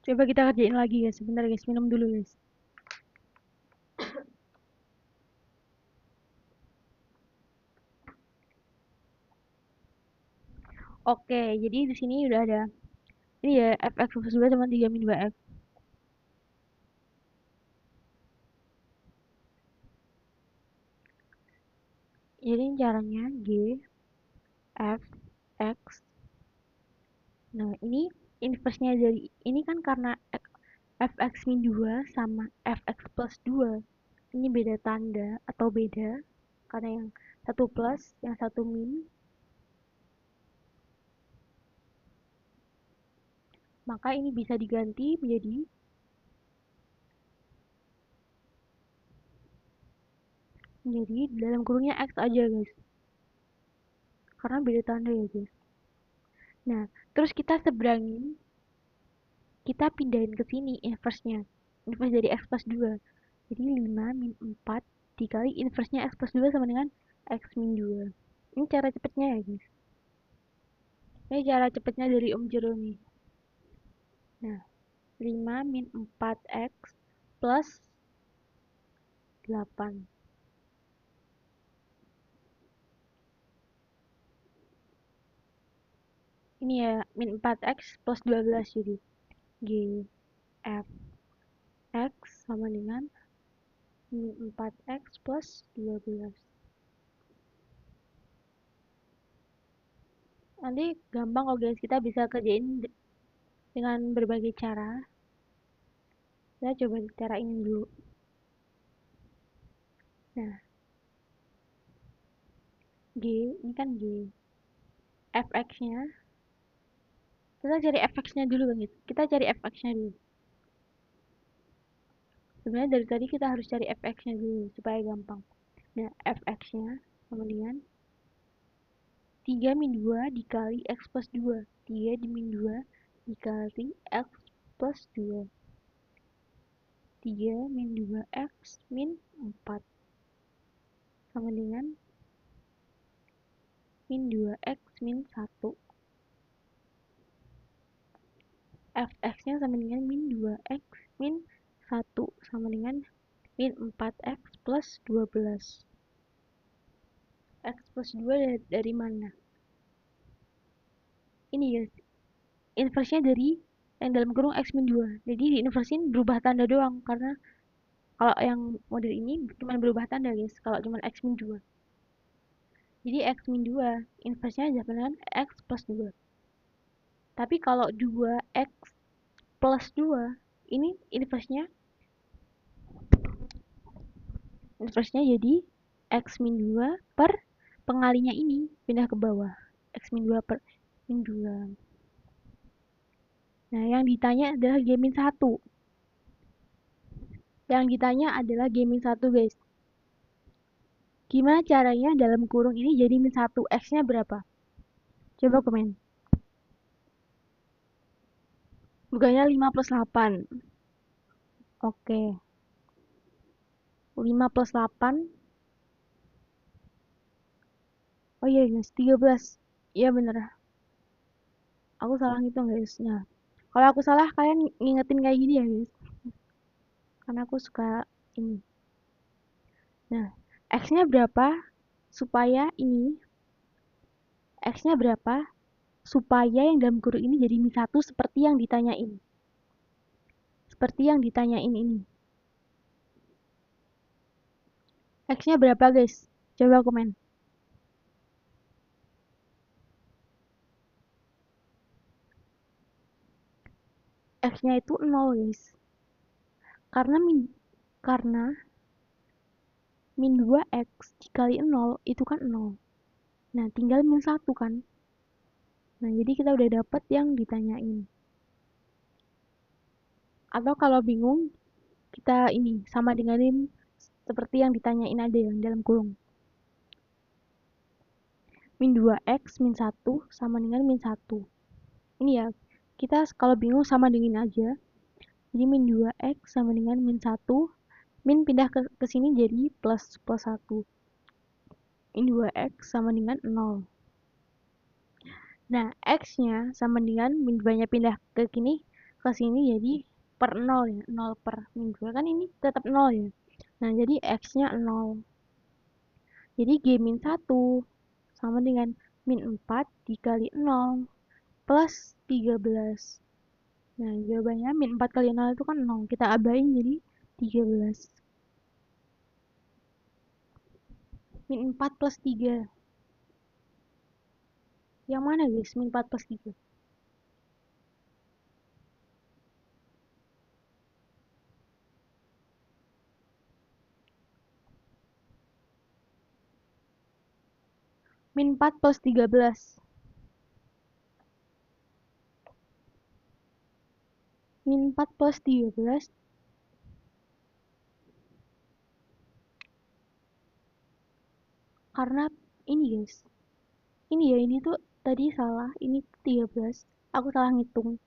Coba kita kerjain lagi guys. Sebentar guys, minum dulu guys. Oke, jadi di sini udah ada ini ya Fx plus 2 sama 3 min 2X. Jadi caranya G F X. Nah, ini inverse-nya dari ini kan karena Fx min 2 sama Fx plus 2. Ini beda tanda atau beda karena yang satu plus, yang satu min. Maka ini bisa diganti menjadi dalam kurungnya X aja guys. Karena beda tanda ya guys. Nah, terus kita seberangin, kita pindahin ke sini inverse-nya. Inverse dari X plus 2. Jadi 5 min 4 dikali inverse-nya X plus 2 sama dengan X min 2. Ini cara cepetnya ya guys. Ini cara cepetnya dari Om Jero nih. Nah, 5 min 4X plus 8. Ini ya, min 4X plus 12 jadi G F X sama dengan min 4X plus 12. Nanti gampang kok guys, kita bisa kerjain dengan berbagai cara. Kita coba cara ini dulu. Nah, G, ini kan G. Fx-nya, kita cari fx-nya dulu kan gitu. Kita cari fx-nya dulu. Sebenarnya dari tadi kita harus cari fx-nya dulu supaya gampang. Nah, fx-nya sama dengan 3 min 2 dikali x plus 2. 3 di min 2 dikali x plus 2. 3 min 2x min 4 sama dengan min 2x min 1. Fx-nya sama dengan min 2x min 1 sama dengan min 4x plus 12. X plus 2 dari mana? Ini guys, inverse-nya dari yang dalam kurung x min 2. Jadi di inverse-in berubah tanda doang, karena kalau yang model ini cuma berubah tanda guys, kalau cuma x min 2. Jadi x min 2 inverse-nya sama dengan x plus 2. Tapi kalau 2x plus 2, ini inverse-nya jadi x min 2 per pengalinya ini pindah ke bawah. X min 2 per min 2. Nah, yang ditanya adalah G min 1. Yang ditanya adalah G min 1 guys. Gimana caranya dalam kurung ini jadi min 1? X-nya berapa? Coba komen. Bukannya 5 plus 8. Oke. 5 plus 8. Oh iya guys, 13. Iya bener. Aku salah ngitung guys. Nah, kalau aku salah kalian ngingetin kayak gini ya guys. Karena aku suka ini. Nah, X-nya berapa supaya ini? X-nya berapa supaya yang dalam kurung ini jadi min 1 seperti yang ditanyain. Seperti yang ditanyain ini. X-nya berapa guys? Coba komen. X-nya itu 0 guys. Karena min 2x dikali 0 itu kan 0. Nah, tinggal min 1 kan. Nah, jadi kita udah dapet yang ditanyain. Atau kalau bingung, kita ini sama dengerin seperti yang ditanyain ada yang dalam kurung. Min 2x min 1 sama dengan min 1. Ini ya, kita kalau bingung sama dengan aja. Jadi min 2x sama dengan min 1. Min pindah ke sini jadi plus 1. Min 2x sama dengan 0. Nah, x-nya sama dengan min 2-nya pindah ke sini jadi per 0 ya. 0 per min 2 kan ini tetap 0 ya. Nah, jadi x-nya 0. Jadi G min 1 sama dengan min 4 dikali 0 plus 13. Nah, jawabannya min 4 kali 0 itu kan 0. Kita abain jadi 13. Min 4 plus 3. Yang mana guys? Min 4 plus 3. Min 4 plus 13. Min 4 plus 13. Karena ini guys. Ini ya, ini tuh tadi salah. Ini 13. Aku salah ngitung.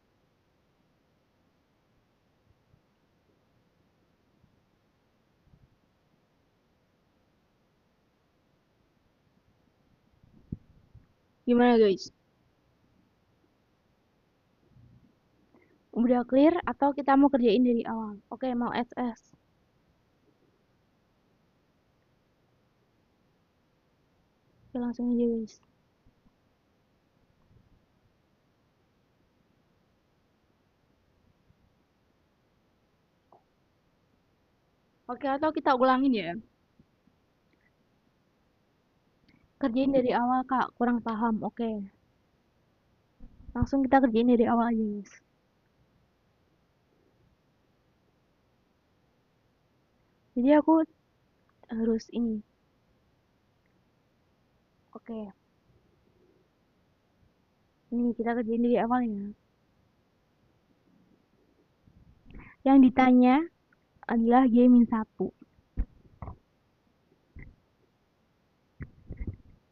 Gimana guys? Udah clear atau kita mau kerjain dari awal? Oke, mau SS. Oke, langsung aja guys. Oke, atau kita ulangin ya. Kerjain dari awal kak, kurang paham. Oke. Langsung kita kerjain dari awal aja guys. Jadi aku harus ini. Oke, ini kita kerjain dari awal ya. Yang ditanya adalah G-1.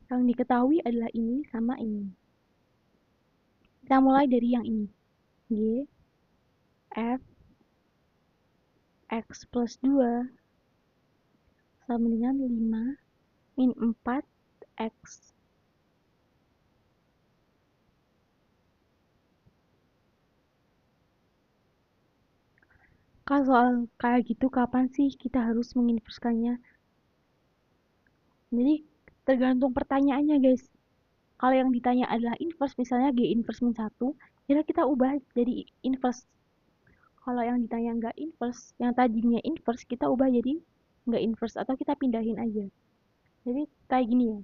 Yang diketahui adalah ini sama ini. Kita mulai dari yang ini. G, F, X plus 2 sama dengan 5 min 4 X. Kalau soal kayak gitu, kapan sih kita harus menginverskannya? Jadi, tergantung pertanyaannya, guys. Kalau yang ditanya adalah inverse, misalnya G inverse min 1, kira kita ubah jadi inverse. Kalau yang ditanya nggak inverse, yang tadinya inverse, kita ubah jadi nggak inverse, atau kita pindahin aja. Jadi, kayak gini ya.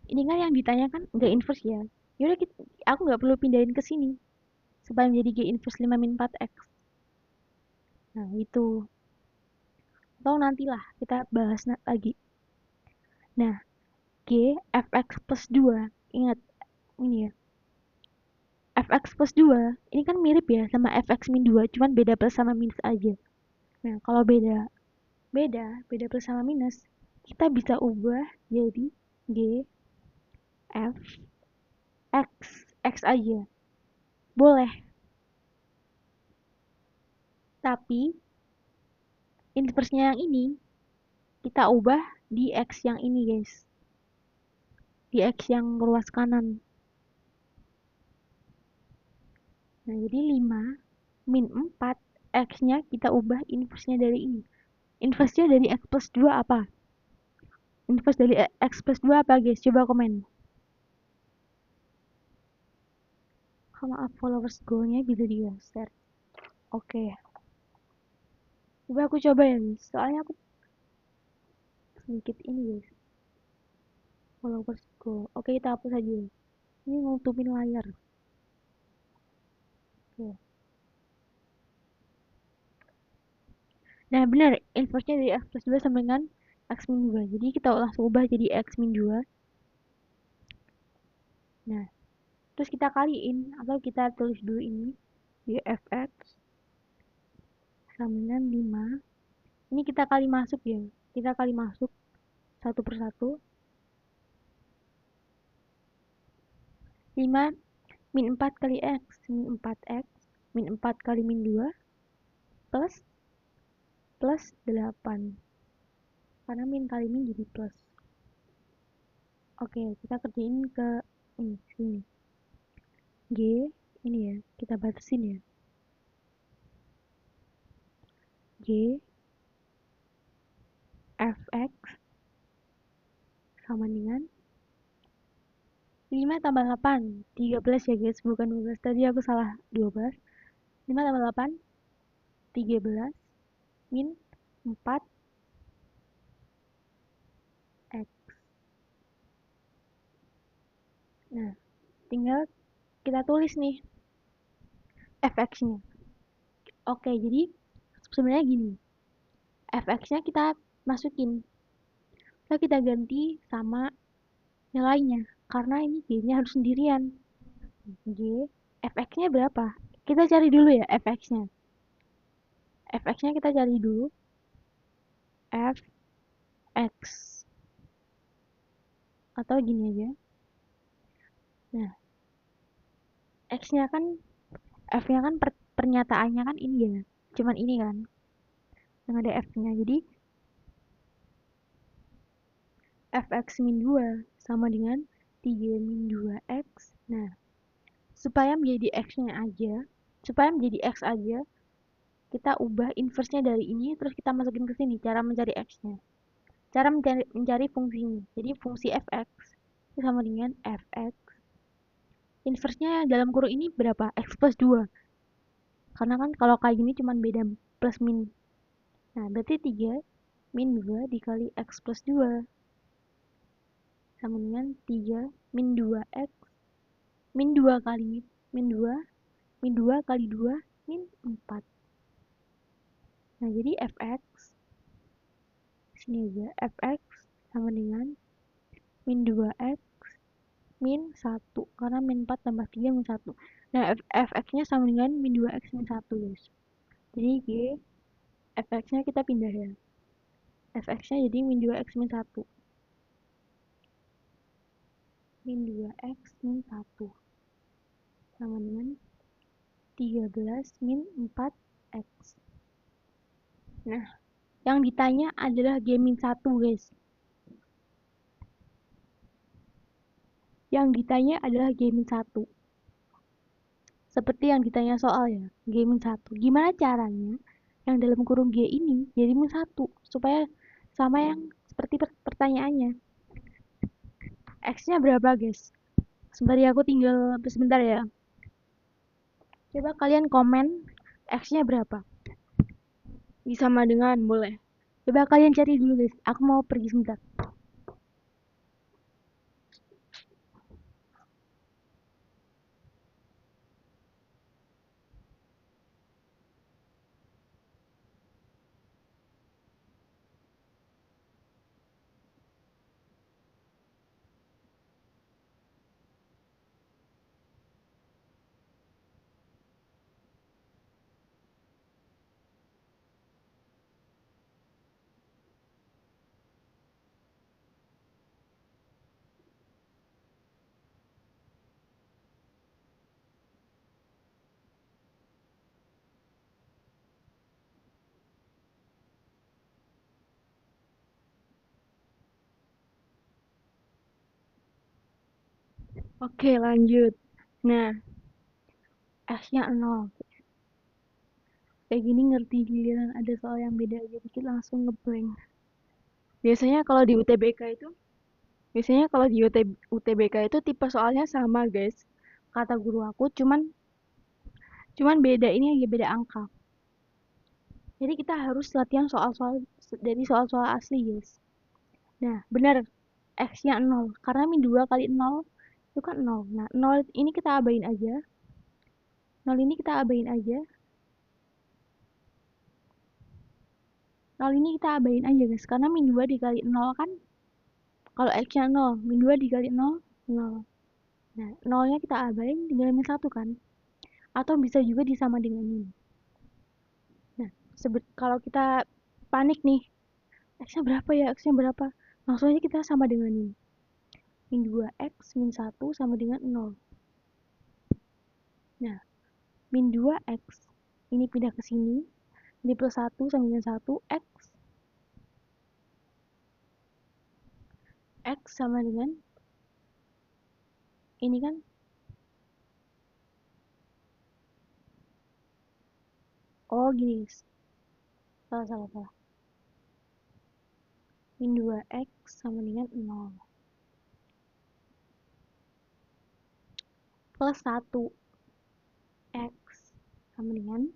Ini kan yang ditanya kan nggak inverse ya. Yaudah, aku nggak perlu pindahin ke sini. Supaya menjadi G inverse 5 min 4X. Nah, itu. Atau nantilah kita bahas lagi. Nah, G fx plus 2. Ingat, ini ya. Fx plus 2, ini kan mirip ya sama fx min 2, cuman beda plus sama minus aja. Nah, kalau beda plus sama minus, kita bisa ubah jadi G F X aja. Boleh. Tapi, inverse-nya yang ini, kita ubah di X yang ini, guys. Di X yang ruas kanan. Nah, jadi 5 min 4, X-nya kita ubah inverse-nya dari ini. Inverse-nya dari X plus 2 apa? Inverse dari X plus 2 apa, guys? Coba komen. Maaf, followers goal-nya bisa di-share. Oke. Coba aku coba ya, guys. Soalnya aku sedikit ini, guys. Followers goal. Oke, kita hapus aja. Ini nutupin layar. Oke. Nah, benar. Inverse-nya dari X plus 2 sama dengan X min 2. Jadi, kita langsung ubah jadi X min 2. Nah, terus kita kaliin. Atau kita tulis dulu ini. Di fx sama dengan 5. Ini kita kali masuk ya. Kita kali masuk satu persatu. 5 min 4 kali X. Min 4X. Min 4 kali min 2. Plus 8. Karena min kali min jadi plus. Oke, kita kerjain ke ini, sini. G, ini ya. Kita batasin ya. G fx sama dengan 5 tambah 8. 13 ya, guys. Bukan 12. Tadi aku salah 12. 5 tambah 8. 13 min 4 X. Nah, tinggal kita tulis nih fx-nya. Oke, jadi sebenarnya gini. Fx-nya kita masukin. Lalu kita ganti sama nilainya. Karena ini G-nya harus sendirian. G, fx-nya berapa? Kita cari dulu ya fx-nya. Fx-nya kita cari dulu. Fx. Atau gini aja. Nah, X-nya kan, F-nya kan pernyataannya kan ini ya. Cuman ini kan. Yang ada F-nya. Jadi, fx min 2 sama dengan 3 min 2x. Nah, supaya menjadi x-nya aja, supaya menjadi x aja, kita ubah inverse-nya dari ini, terus kita masukin ke sini, cara mencari x-nya. Cara mencari fungsinya. Jadi, fungsi fx sama dengan fx. Inverse-nya dalam kurung ini berapa? X plus 2. Karena kan kalau kayak gini cuma beda plus min. Nah, berarti 3 min 2 dikali X plus 2. Sama dengan 3 min 2X min 2 kali min 2 kali 2 min 4. Nah, jadi fx sini aja, fx sama dengan min 2x min 1, karena min 4 tambah 3 min 1. Nah, fx-nya sama dengan min 2x min 1, guys. Jadi G, fx-nya kita pindah ya. Fx-nya jadi min 2x min 1. Min 2x min 1 sama dengan 13 min 4x. Nah, yang ditanya adalah G min 1, guys. Yang ditanya adalah G min 1. Seperti yang ditanya soal ya, G min 1. Gimana caranya yang dalam kurung G ini jadi min 1 supaya sama yang seperti pertanyaannya. X-nya berapa, guys? Sebentar ya, aku tinggal sebentar ya. Coba kalian komen X-nya berapa. Sama dengan, boleh. Coba kalian cari dulu, guys. Aku mau pergi sebentar. Oke, lanjut. Nah, X-nya 0. Kayak gini ngerti, giliran ada soal yang beda aja dikit langsung ngeblank. Biasanya kalau di UTBK itu tipe soalnya sama, guys. Kata guru aku, cuman beda ini aja, beda angka. Jadi kita harus latihan soal-soal dari soal-soal asli, guys. Nah, benar. X-nya 0. Karena min 2 kali 0 itu kan 0. Nah, 0 ini kita abain aja. 0 ini kita abain aja. 0 ini kita abain aja, guys. Karena min 2 dikali 0 kan, kalau X-nya 0, min 2 dikali 0, 0. Nah, 0-nya kita abain, tinggal min 1 kan. Atau bisa juga disama dengan min. Nah, kalau kita panik nih, X-nya berapa ya? X-nya berapa? Langsung aja kita sama dengan min. Min 2x min 1 sama dengan 0. Nah, min 2x ini pindah ke sini. Ini plus 1 sama dengan 1. X sama dengan ini kan. Oh, gini, guys. Salah. Min 2x sama dengan 0. Plus 1. X sama dengan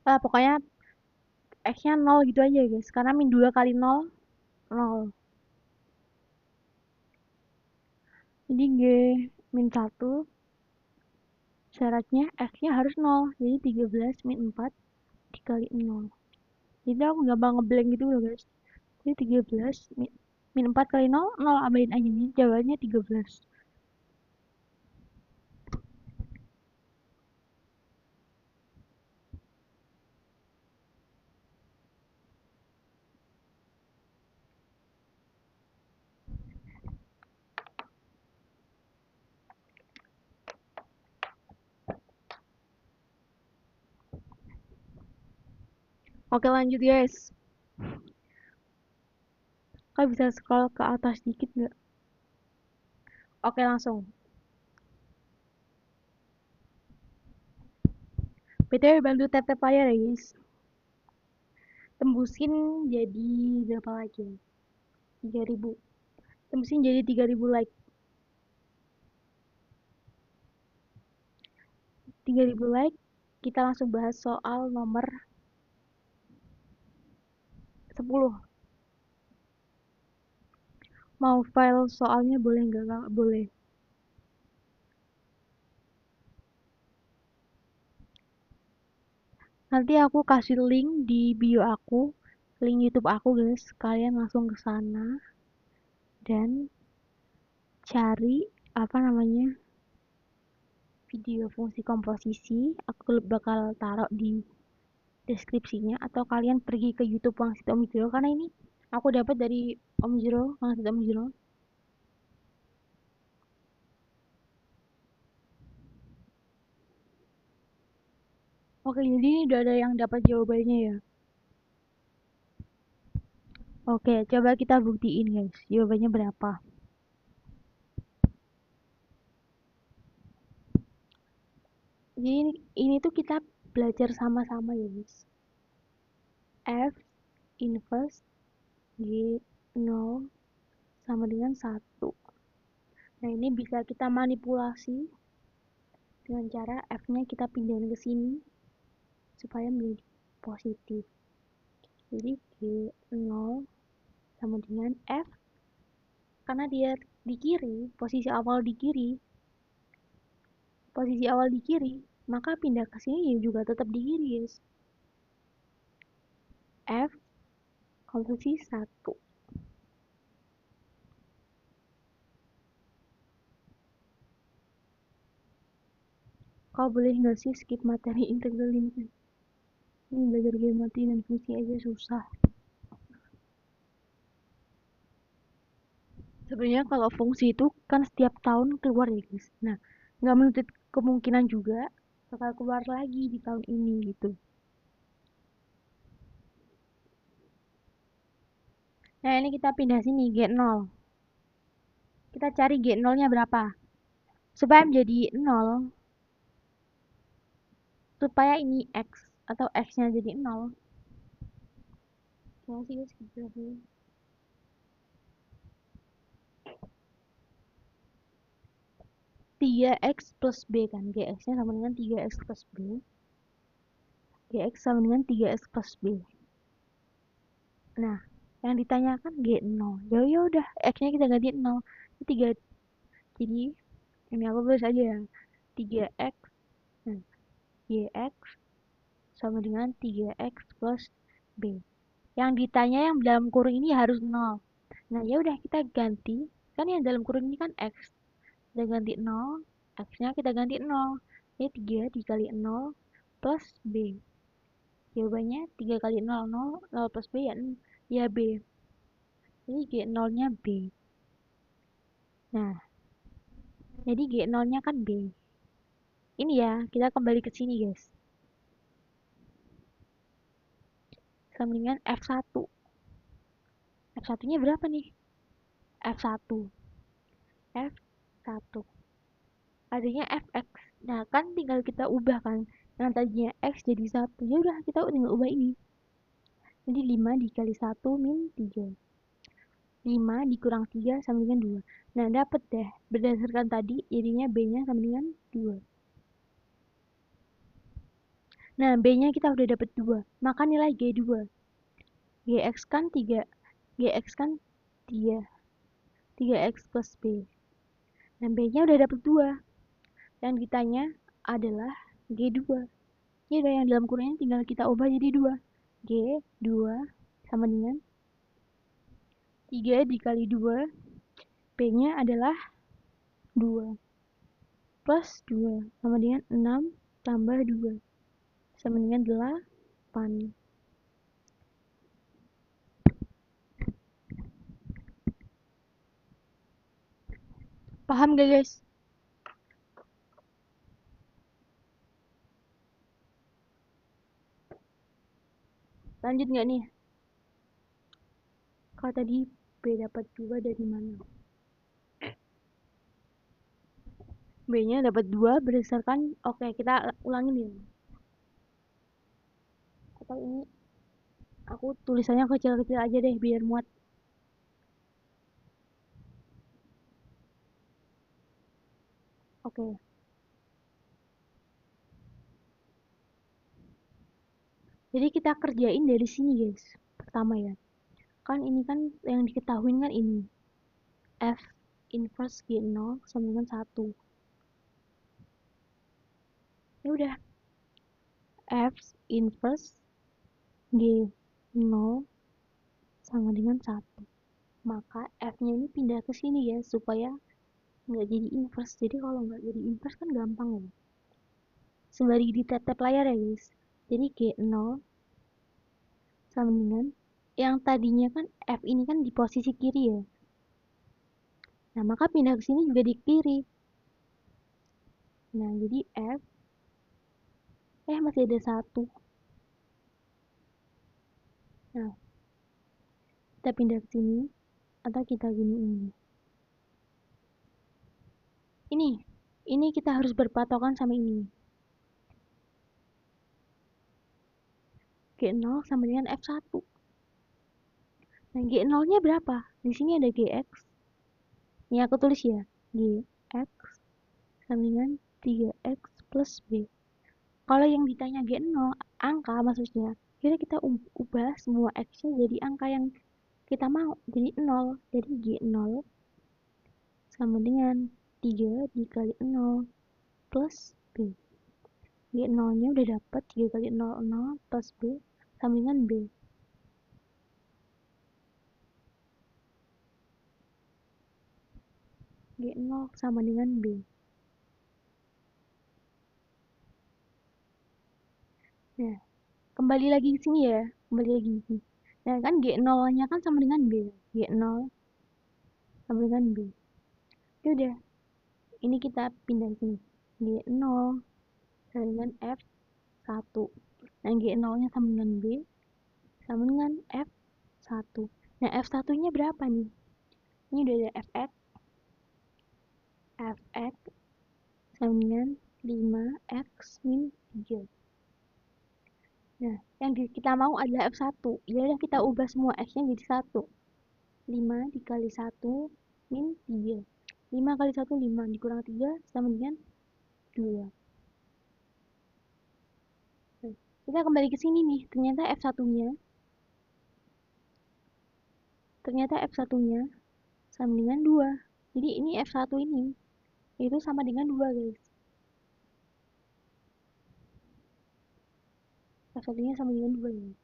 pokoknya X-nya 0 gitu aja, guys. Karena min 2 kali 0, 0. Jadi G min 1, syaratnya X-nya harus 0. Jadi 13 min 4 dikali 0. Jadi aku gampang ngeblank gitu loh, guys. Jadi 13 min 4 kali 0, 0 abain aja. Jadi jawabannya 13. Oke, lanjut, guys. Kalian bisa scroll ke atas dikit nggak? Oke, langsung. BTW bantu tap-tap layar ya, guys. Tembusin jadi berapa lagi? 3000. Tembusin jadi 3000 like. 3000 like. Kita langsung bahas soal nomor 10. Mau file soalnya boleh nggak? Nggak boleh. Nanti aku kasih link di bio aku, link YouTube aku guys. Kalian langsung ke sana dan cari apa namanya video fungsi komposisi. Aku bakal taruh di deskripsinya atau kalian pergi ke YouTube Wangsit Om Jero karena ini aku dapat dari Om Jero, Wangsit Om Jero. Oke, jadi ini udah ada yang dapat jawabannya ya. Oke, coba kita buktiin guys, jawabannya berapa. Jadi ini tuh kita belajar sama-sama ya guys. F inverse G0 sama dengan 1. Nah, ini bisa kita manipulasi dengan cara F-nya kita pindahin ke sini supaya menjadi positif. Jadi G0 sama dengan F, karena dia di kiri, posisi awal di kiri, maka pindah ke sini ya juga tetap di kiri guys. F komposisi 1. Kau boleh nggak sih skip materi integral ini? Ini belajar geometri dan fungsi aja susah. Sebenarnya kalau fungsi itu kan setiap tahun keluar ya guys. Nah, nggak menutup kemungkinan juga bakal keluar lagi di tahun ini gitu. Nah, ini kita pindah sini G0. Kita cari G0-nya berapa? Supaya menjadi 0, supaya ini X atau X-nya jadi 0. Gimana sih guys? Gitu sih. 3X plus B kan, GX-nya sama dengan 3X plus B. GX sama dengan 3X plus B. Nah, yang ditanyakan G0. Ya udah, X-nya kita ganti 0. 3. Jadi, ini aku tulis aja ya. 3X, nah, GX sama dengan 3X plus B. Yang ditanya yang dalam kurung ini harus 0. Nah, ya udah kita ganti. Kan yang dalam kurung ini kan X. Kita ganti 0, X-nya kita ganti 0. Ini 3 dikali 0 plus B. Jawabannya 3 kali 0, 0, 0 plus B ya B. Jadi G0-nya B. Nah, jadi G0-nya kan B. Ini ya, kita kembali ke sini guys. Sama dengan F1. F1-nya berapa nih? F1. F1. Adanya Fx. Nah, kan tinggal kita ubah kan. Yang tadinya X jadi 1. Ya udah, kita tinggal ubah ini. Jadi 5 dikali 1 min 3. 5 dikurang 3 sama dengan 2. Nah, dapat deh. Berdasarkan tadi, jadinya B-nya sama dengan 2. Nah, B-nya kita udah dapat 2. Maka nilai G2. Gx kan 3. Gx kan 3. 3X plus B. Nah, B-nya udah dapat 2. Yang ditanya adalah G2. Ya udah, yang dalam kurungnya tinggal kita ubah jadi 2. G2 sama dengan 3 dikali 2. B-nya adalah 2. Plus 2 sama dengan 6 tambah 2. Sama dengan 8. Paham gak guys? Lanjut gak nih? Kalau tadi B dapat 2 dari mana? B-nya dapat 2 berdasarkan, oke kita ulangin ya. Atau ini aku tulisannya kecil-kecil aja deh biar muat. Oke. Jadi kita kerjain dari sini guys. Pertama ya. Kan ini kan yang diketahui kan ini. F inverse G0 sama dengan 1. Ya udah. F inverse G0 sama dengan 1. Maka F-nya ini pindah ke sini ya, supaya nggak jadi inverse. Jadi kalau nggak jadi inverse kan gampang ya. Sembari di tab layar ya guys. Jadi G0 sama dengan yang tadinya kan F ini kan di posisi kiri ya. Nah, maka pindah ke sini juga di kiri. Nah, jadi F masih ada 1. Nah, kita pindah ke sini atau kita gini ini. Ini kita harus berpatokan sama ini. G0 sama dengan F1. Nah, G0-nya berapa? Di sini ada Gx. Ini aku tulis ya. Gx sama dengan 3x plus B. Kalau yang ditanya G0, angka maksudnya, kita ubah semua x-nya jadi angka yang kita mau. Jadi 0. Jadi G0 sama dengan 3 dikali 0 plus B. G0-nya udah dapat 3 kali 0, 0 plus B sama dengan B. G0 sama dengan B. Nah, kembali lagi ke sini ya. Kembali lagi ke sini. Nah, kan G0-nya kan sama dengan B. G0 sama dengan B. Ya udah. Ini kita pindah ke sini. G0 sama dengan F1. Nah, G0-nya sama dengan B sama dengan F1. Nah, F1-nya berapa nih? Ini udah ada Fx. Fx sama dengan 5x min 3. Nah, yang kita mau adalah F1. Ya udah kita ubah semua x-nya jadi 1. 5 dikali 1 min 3. 5 kali 1, 5. Dikurang 3 sama dengan 2. Nah, kita kembali ke sini nih. Ternyata F1-nya sama dengan 2. Jadi ini F1 ini itu sama dengan 2 guys. F1-nya sama dengan 2 ya.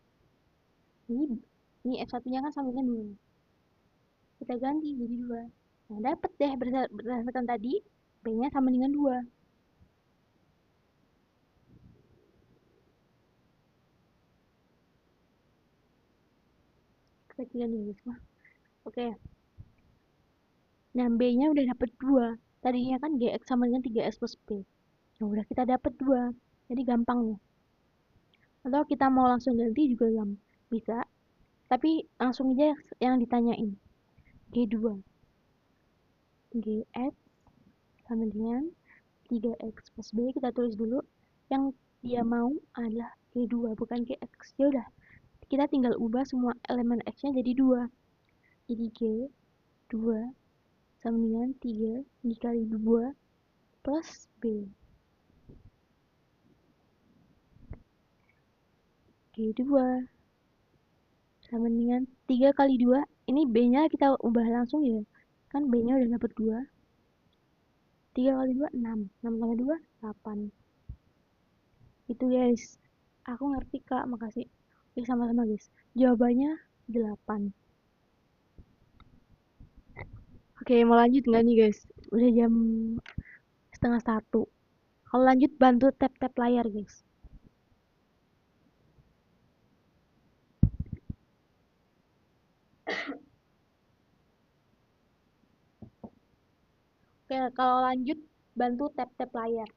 Ini F1-nya kan sama dengan 2. Kita ganti jadi 2. Nah, dapat deh berdasarkan tadi B-nya sama dengan 2. Kecilin dulu semua. Oke. Nah, B-nya udah dapat 2. Tadinya kan GX sama dengan 3X plus B. Nah, udah kita dapat 2. Jadi gampang ya. Atau kita mau langsung ganti juga bisa. Tapi langsung aja yang ditanyain. G2. GX sama dengan 3X plus B. Kita tulis dulu. Yang dia mau adalah G2 bukan GX. Ya udah. Kita tinggal ubah semua elemen X-nya jadi 2. Jadi G2 sama dengan 3 dikali 2 plus B. G2 sama dengan 3 kali 2. Ini B-nya kita ubah langsung ya. Kan B-nya udah dapat 2. 3 kali 2, 6. 6 tambah 2, 8. Itu guys. Aku ngerti kak, makasih. Oke, sama-sama guys. Jawabannya 8. Oke, mau lanjut nggak nih guys? Udah jam setengah 1. Kalau lanjut bantu tap-tap layar guys. Oke, kalau lanjut bantu tap-tap layar.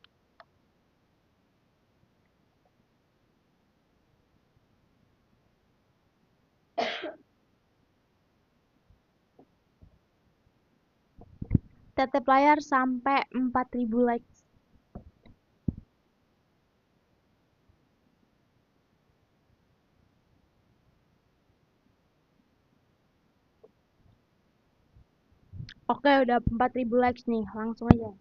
Tap-tap layar sampai 4000 likes. Oke, udah 4000 likes nih. Langsung aja.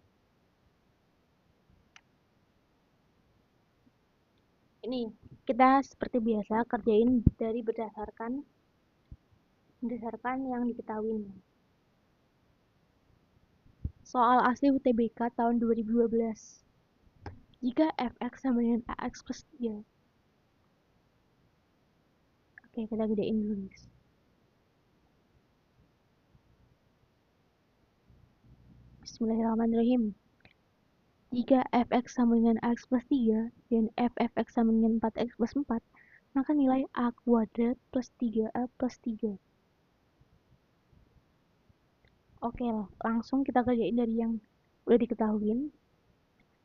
Ini kita seperti biasa kerjain dari berdasarkan yang diketahui. Soal asli UTBK tahun 2012. Jika fx sama dengan ax plus 3, Oke, kita gedein dulu guys. Bismillahirrahmanirrahim. Jika fx sama dengan ax plus 3 dan ffx sama dengan 4x plus 4, maka nilai a kuadrat plus 3a plus 3. Oke lah, langsung kita kerjain dari yang udah diketahuin.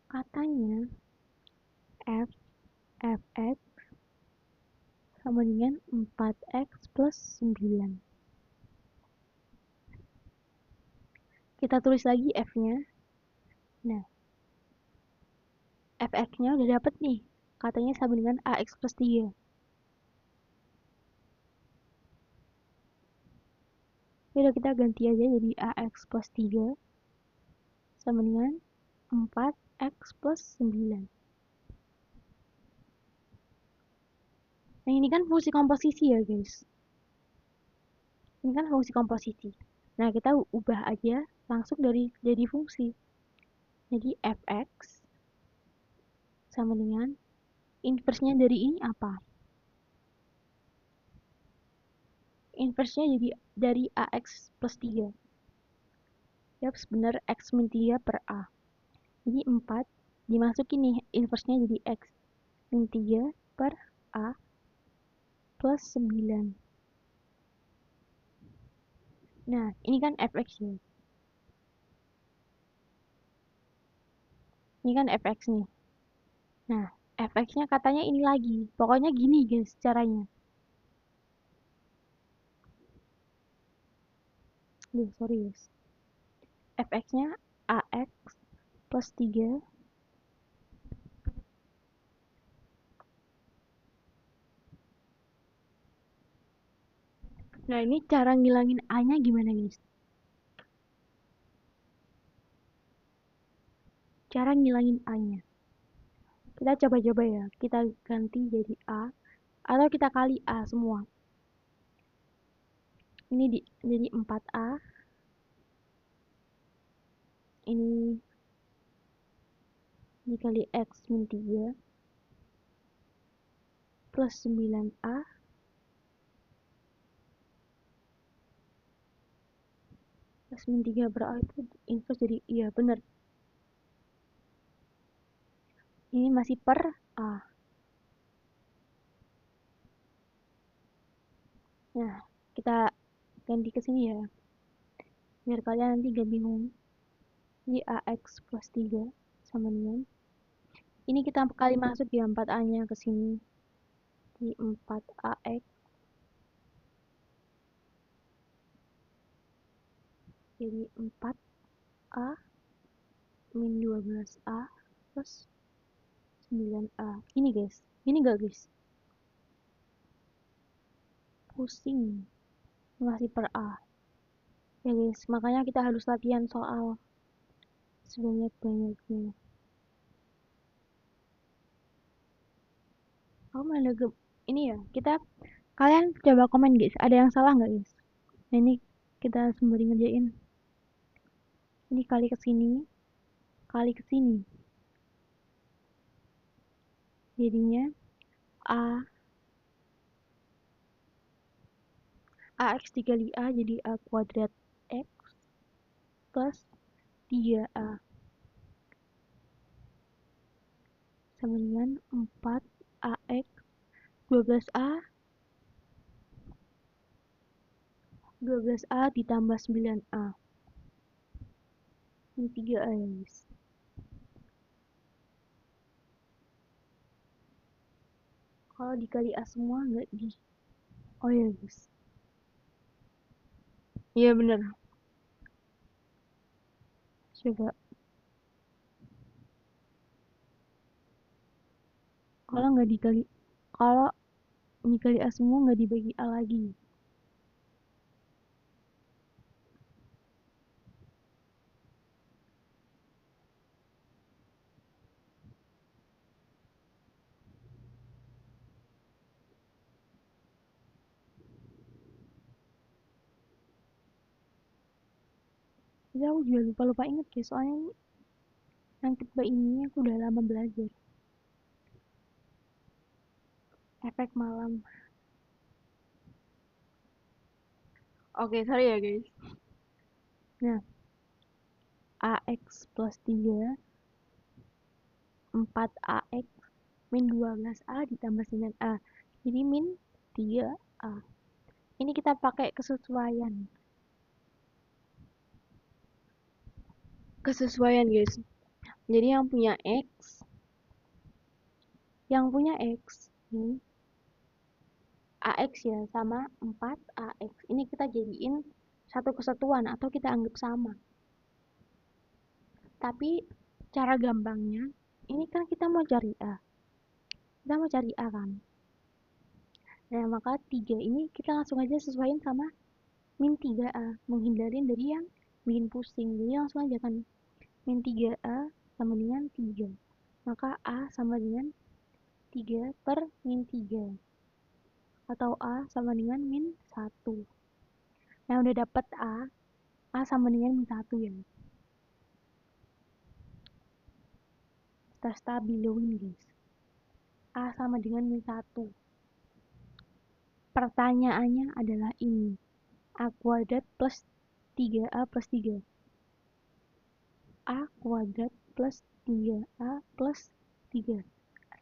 Katanya fx sama dengan 4x plus 9. Kita tulis lagi f-nya. Nah, fx-nya udah dapet nih. Katanya sama dengan ax plus 3. Udah kita ganti aja jadi ax plus 3 sama dengan 4x plus 9. Nah, ini kan fungsi komposisi ya guys. Ini kan fungsi komposisi. Nah, kita ubah aja langsung dari jadi fungsi. Jadi fx sama dengan inverse-nya dari ini apa? Inverse-nya jadi dari ax plus 3. Yap, benar x min 3 per a. Jadi 4 dimasukin nih inverse-nya jadi x min 3 per a plus 9. Nah, ini kan fx ya. Ini kan fx nih. Nah, fx-nya katanya ini lagi. Pokoknya gini guys caranya. Sorry guys. fx-nya ax plus 3 Nah, ini cara ngilangin A-nya gimana, guys? Cara ngilangin A-nya. Kita coba-coba ya. Kita ganti jadi A. Atau kita kali A semua. Ini jadi 4A. Ini dikali X min 3. Plus 9A. Plus min 3 per A itu inverse jadi, iya bener. Ini masih per A. Nah, kita ganti ke sini ya. Biar kalian nanti gak bingung. Jadi AX plus 3 sama dengan. Ini kita kali masuk ya 4A-nya ke sini. Di 4AX jadi 4A min 12A plus 9A. Ini guys, ini gak guys? Pusing masih per A. Ya guys, makanya kita harus latihan soal sebanyak-banyaknya. Oh, mana ini ya, kalian coba komen guys, ada yang salah nggak guys? Nah, ini kita sembari ngerjain. Ini kali ke sini, kali ke sini. Jadinya AX dikali A jadi A kuadrat X plus 3A sama dengan 4AX 12A ditambah 9A. Ini 3A ya guys. Kalau dikali A semua nggak di. Oh ya guys. Iya bener. Coba. Kalau nggak dikali, kalau dikali A semua nggak dibagi A lagi. Jadi aku juga lupa-lupa inget guys, soalnya yang tipe ini aku udah lama belajar. Efek malam. Oke, sorry ya guys. Nah, AX plus 3, 4AX min 12A ditambah 9A. Jadi min 3A. Ini kita pakai kesesuaian. Kesesuaian guys. Jadi yang punya X ini AX ya sama 4AX. Ini kita jadiin satu kesatuan atau kita anggap sama. Tapi cara gampangnya, ini kan kita mau cari A. Kita mau cari A kan. Nah, maka 3 ini kita langsung aja sesuaiin sama min 3A. Menghindarin dari yang bikin pusing. Jadi langsung aja kan. Min 3A sama dengan 3. Maka A sama dengan 3 per min 3. Atau A sama dengan min 1. Nah, udah dapet A sama dengan min 1 ya. Kita stabiloin guys. A sama dengan min 1. Pertanyaannya adalah ini. A kuadrat plus 3A plus 3. A kuadrat plus 3A plus 3.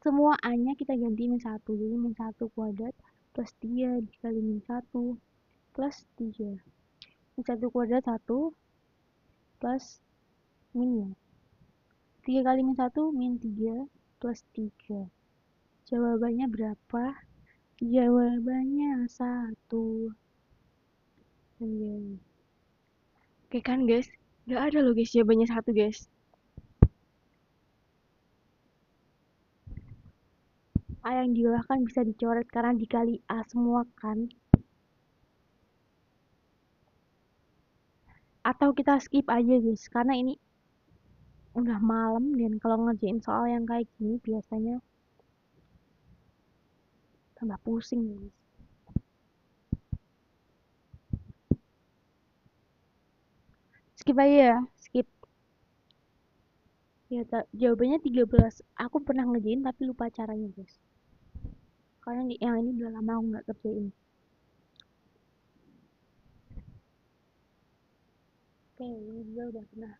Semua A-nya kita ganti min 1. Jadi min 1 kuadrat plus 3 dikali min 1 plus 3. Min 1 kuadrat 1 plus min ya. 3 kali min 1 min 3 plus 3. Jawabannya berapa? Jawabannya 1. Oke kan guys? Gak ada loh guys jawabannya 1 guys. A yang di bawah kan bisa dicoret karena dikali A semua kan. Atau kita skip aja guys, karena ini udah malam dan kalau ngerjain soal yang kayak gini biasanya tambah pusing guys. Skip aja ya, skip. Ya, jawabannya 13. Aku pernah ngerjain tapi lupa caranya guys. Karena yang ini udah lama aku nggak kerjain. Oke, ini juga udah pernah.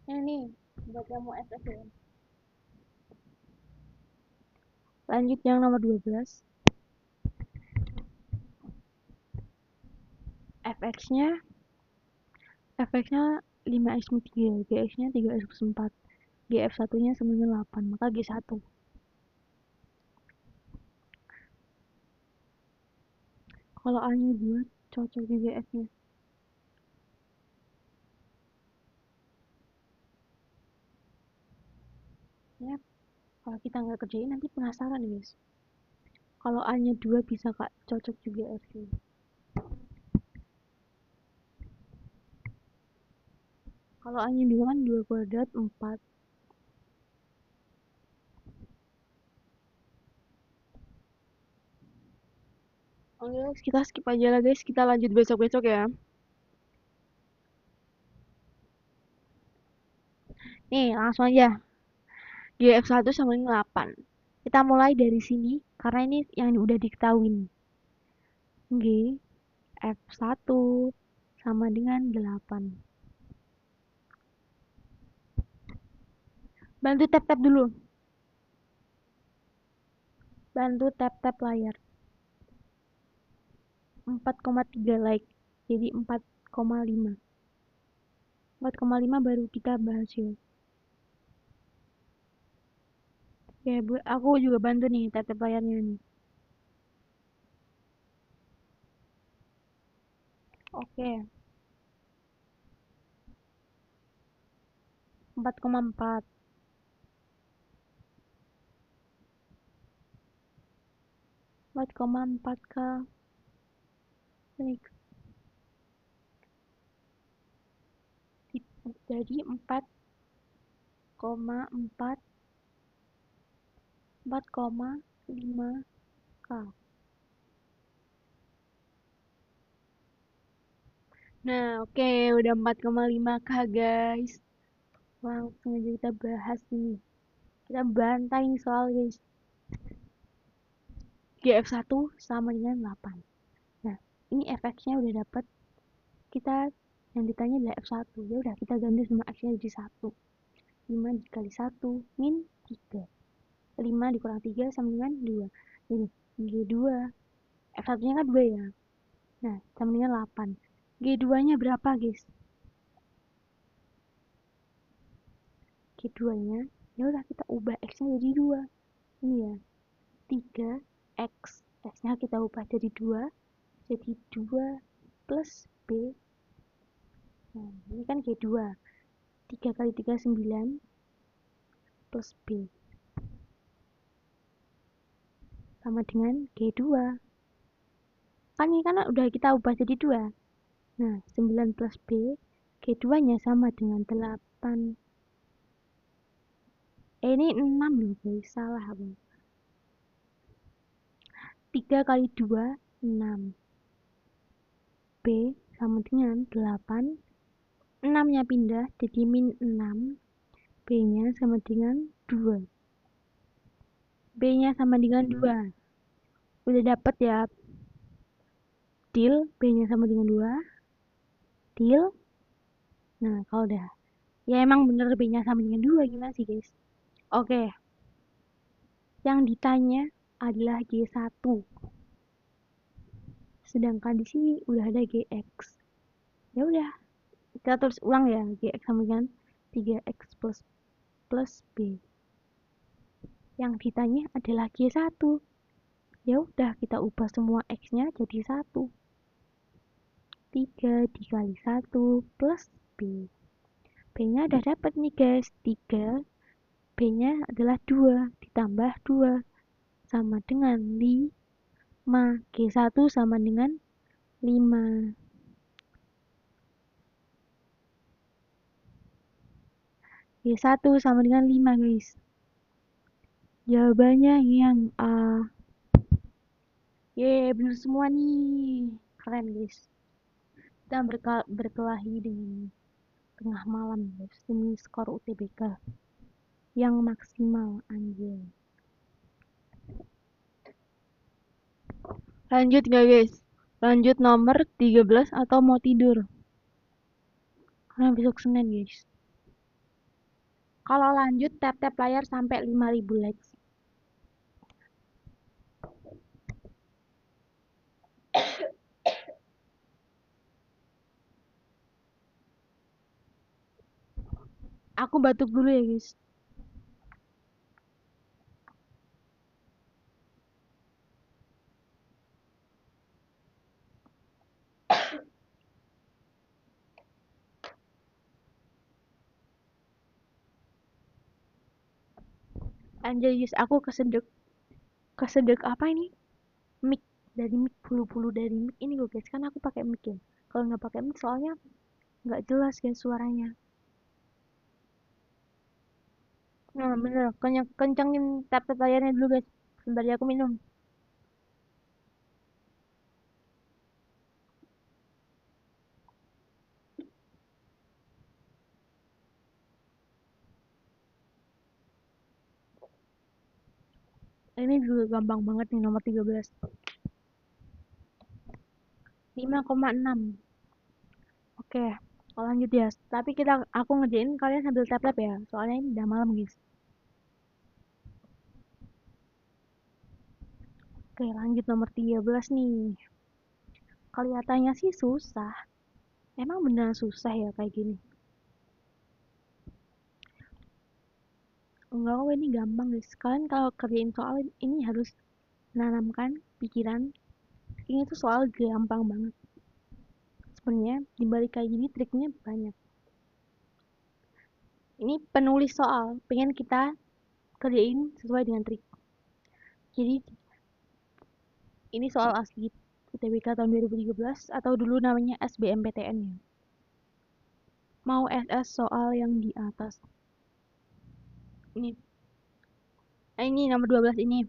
Ini buat kamu FF ya. Lanjut yang nomor 12. fx-nya 5x min 3, gx-nya 3x plus 4, gf1-nya sama dengan 8, maka g1. Kalau A-nya 2, cocok di gf-nya. Ya, kalau kita nggak kerjain nanti penasaran guys. Kalau A-nya 2 bisa kak cocok juga F-nya. Kalau A-nya 2 kan 2 kuadrat 4. Oke guys, kita skip aja lah guys. Kita lanjut besok-besok ya. Nih, langsung aja. GF1 sama dengan 8. Kita mulai dari sini karena ini yang udah diketahui. G F1 sama dengan 8. Bantu tap-tap dulu. Bantu tap-tap layar. 4,3 like. Jadi 4,5. 4,5 baru kita bahas ya. Ya, aku juga bantu nih tap-tap layarnya nih. Oke. 4,4. 4,4 k. Jadi 4,4 4,5 k. Nah, oke, udah 4,5 k guys. Langsung aja kita bahas nih. Kita bantai nih soal guys. GF1 sama dengan 8. Nah, ini fx-nya udah dapat. Kita yang ditanya adalah F1. Ya udah kita ganti semua x-nya jadi 1. 5 dikali 1 min 3. 5 dikurang 3 sama dengan 2. Jadi G2 F1-nya kan 2 ya. Nah, sama dengan 8. G2-nya berapa, guys? G2-nya ya udah kita ubah x-nya jadi 2. Ini ya. 3x. X-nya kita ubah jadi 2. Jadi 2 plus B. Nah, ini kan G2. 3 kali 3 9 plus B. Sama dengan G2. Kan ini kan udah kita ubah jadi 2. Nah, 9 plus B. G2-nya sama dengan 8. Ini 6 loh guys. Salah aku. 3 kali 2, 6. B sama dengan 8. 6-nya pindah jadi min 6. B-nya sama dengan 2. B-nya sama dengan 2. Udah dapet ya. Deal. B-nya sama dengan 2. Deal. Nah, kalau udah. Ya emang bener B-nya sama dengan 2. Gimana sih guys? Oke. Yang ditanya adalah G1. Sedangkan di sini udah ada GX. Ya udah. Kita tulis ulang ya. GX sama dengan 3X plus B. Yang ditanya adalah G1. Ya udah kita ubah semua X-nya jadi 1. 3 dikali 1 plus B. B-nya udah dapat nih guys. 3. B-nya adalah 2 ditambah 2 sama dengan 5. G1 sama dengan 5. G1 sama dengan 5 guys. Jawabannya yang A. Yeay, bener semua nih. Keren guys. Kita berkelahi dengan tengah malam guys demi skor UTBK yang maksimal anjir. Lanjut gak guys? Lanjut nomor 13 atau mau tidur? Karena besok Senin guys. Kalau lanjut tap-tap layar sampai 5000 likes. Aku batuk dulu ya guys. Anjir guys, aku kesedek apa ini? Mic dari mic, bulu-bulu dari mic ini loh guys. Kan aku pakai mic ya. Kalau nggak pakai mic soalnya nggak jelas guys suaranya. Nah bener, kencengin tap-tap layarnya dulu guys. Sebentar ya aku minum. Ini juga gampang banget nih nomor 13. 5,6. Oke, lanjut ya. Tapi aku ngerjain kalian sambil tap-tap ya. Soalnya ini udah malam guys. Oke, lanjut nomor 13 nih. Kelihatannya sih susah. Emang beneran susah ya kayak gini? Enggak kok, ini gampang guys. Kalian kalau kerjain soal ini harus menanamkan pikiran. Ini tuh soal gampang banget. Sebenarnya dibalik kayak gini triknya banyak. Ini penulis soal pengen kita kerjain sesuai dengan trik. Jadi ini soal asli UTBK tahun 2013 atau dulu namanya SBMPTN ya. Mau SS soal yang di atas. Ini nomor 12 ini.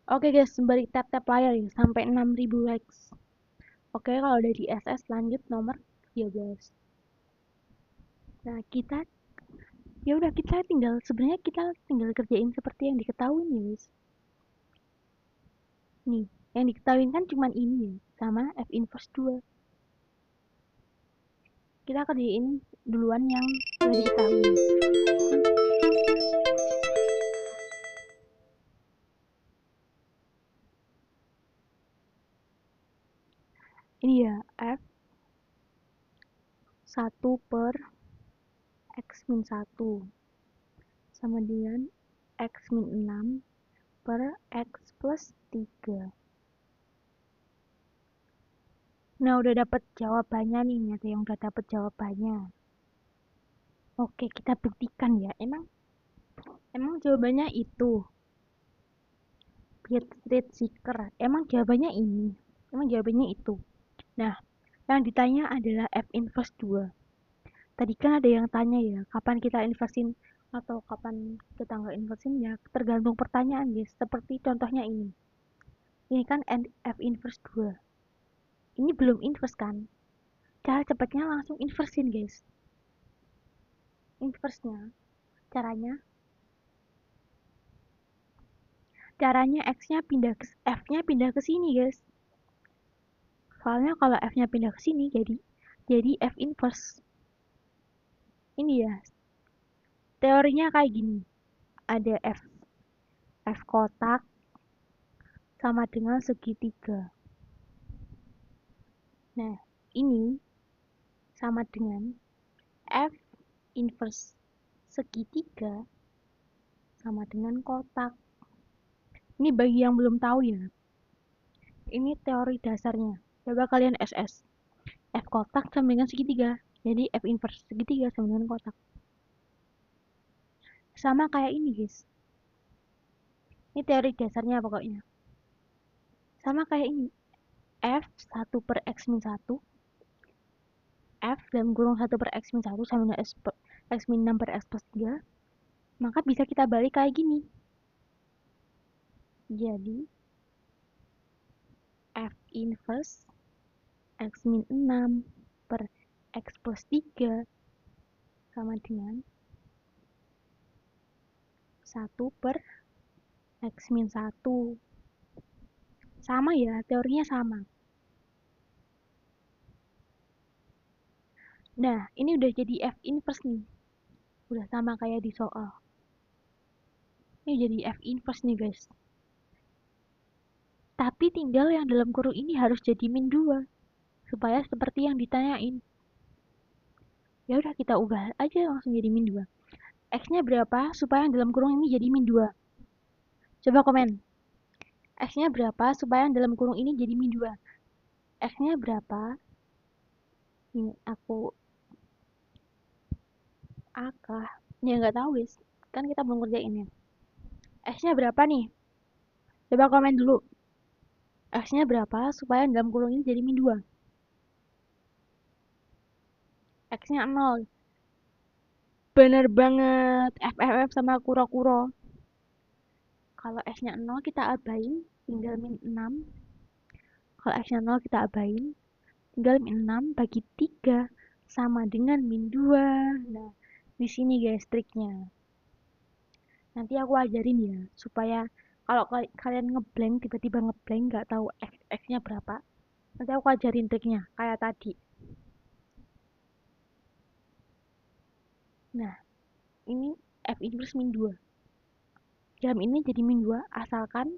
Oke guys, sembari tap-tap layar ya sampai 6000 likes. Oke, kalau udah di SS lanjut nomor 13. Nah, ya udah sebenarnya kita tinggal kerjain seperti yang diketahui nih, guys. Nih, yang diketahui kan cuman ini ya, sama F inverse 2. Kita kerjain duluan yang sudah diketahui. Ini ya, F 1 per X min 1 sama dengan X min 6 per X plus 3. Nah, udah dapet jawabannya nih, ada yang udah dapet jawabannya. Oke, kita buktikan ya. Emang jawabannya itu. Beat seeker. Emang jawabannya ini. Emang jawabannya itu. Nah, yang ditanya adalah F inverse 2. Tadi kan ada yang tanya ya, kapan kita inversin atau kapan kita nggak inversin ya, tergantung pertanyaan guys. Seperti contohnya ini. Ini kan F inverse 2. Ini belum inverse kan? Cara cepatnya langsung inversin guys. Inverse-nya, caranya X-nya pindah ke F-nya pindah ke sini guys. Soalnya kalau F-nya pindah ke sini jadi F inverse. Ini ya. Teorinya kayak gini. Ada F kotak sama dengan segitiga. Nah, ini sama dengan F inverse segitiga sama dengan kotak. Ini bagi yang belum tahu ya. Ini teori dasarnya. Coba kalian SS. F kotak sama dengan segitiga. Jadi F inverse segitiga sama dengan kotak. Sama kayak ini guys. Ini teori dasarnya pokoknya. Sama kayak ini. F 1 per X min 1. F dalam kurung 1 per X min 1 sama dengan X min 6 per X plus 3. Maka bisa kita balik kayak gini. Jadi F inverse X min 6 per X plus 3 sama dengan 1 per X min 1. Sama ya, teorinya sama. Nah, ini udah jadi F inverse nih. Udah sama kayak di soal. Ini jadi F inverse nih guys. Tapi tinggal yang dalam kurung ini harus jadi min 2. Supaya seperti yang ditanyain. Ya udah kita ubah aja langsung jadi min 2. X-nya berapa supaya yang dalam kurung ini jadi min 2? Coba komen. X-nya berapa supaya yang dalam kurung ini jadi min 2? X-nya berapa? Ini aku akah. Ya nggak tahu guys. Kan kita belum kerjain ya. X-nya berapa nih? Coba komen dulu. X-nya berapa supaya yang dalam kurung ini jadi min 2? X-nya 0. Bener banget. FFF sama kuro-kuro. Kalau X-nya 0 kita abain, tinggal min 6. Kalau X-nya 0 kita abain, tinggal min 6 bagi 3 sama dengan min 2. Nah, di sini guys triknya. Nanti aku ajarin ya, supaya kalau kalian ngeblank, tiba-tiba ngeblank, nggak tahu X-nya berapa. Nanti aku ajarin triknya, kayak tadi. Nah, ini F inverse min 2. Dalam ini jadi min 2, asalkan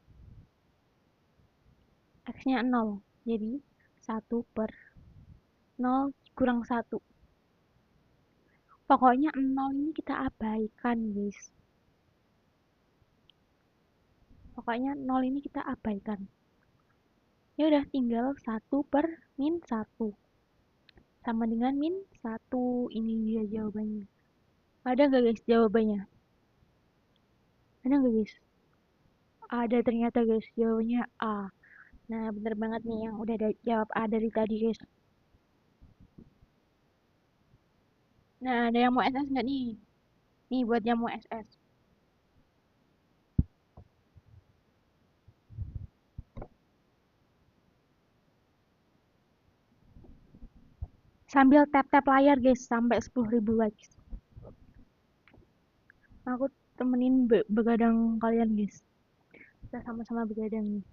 X-nya 0. Jadi 1 per 0 kurang 1. Pokoknya 0 ini kita abaikan guys. Pokoknya 0 ini kita abaikan. Ya udah tinggal 1 per min 1. Sama dengan min 1. Ini dia jawabannya. Ada nggak guys jawabannya? Ada nggak guys? Ada ternyata guys, jawabannya A. Nah bener banget nih yang udah jawab A dari tadi guys. Nah ada yang mau SS nggak nih? Nih buat yang mau SS. Sambil tap-tap layar guys sampai 10.000 likes. Aku temenin begadang kalian guys, kita sama-sama begadang nih.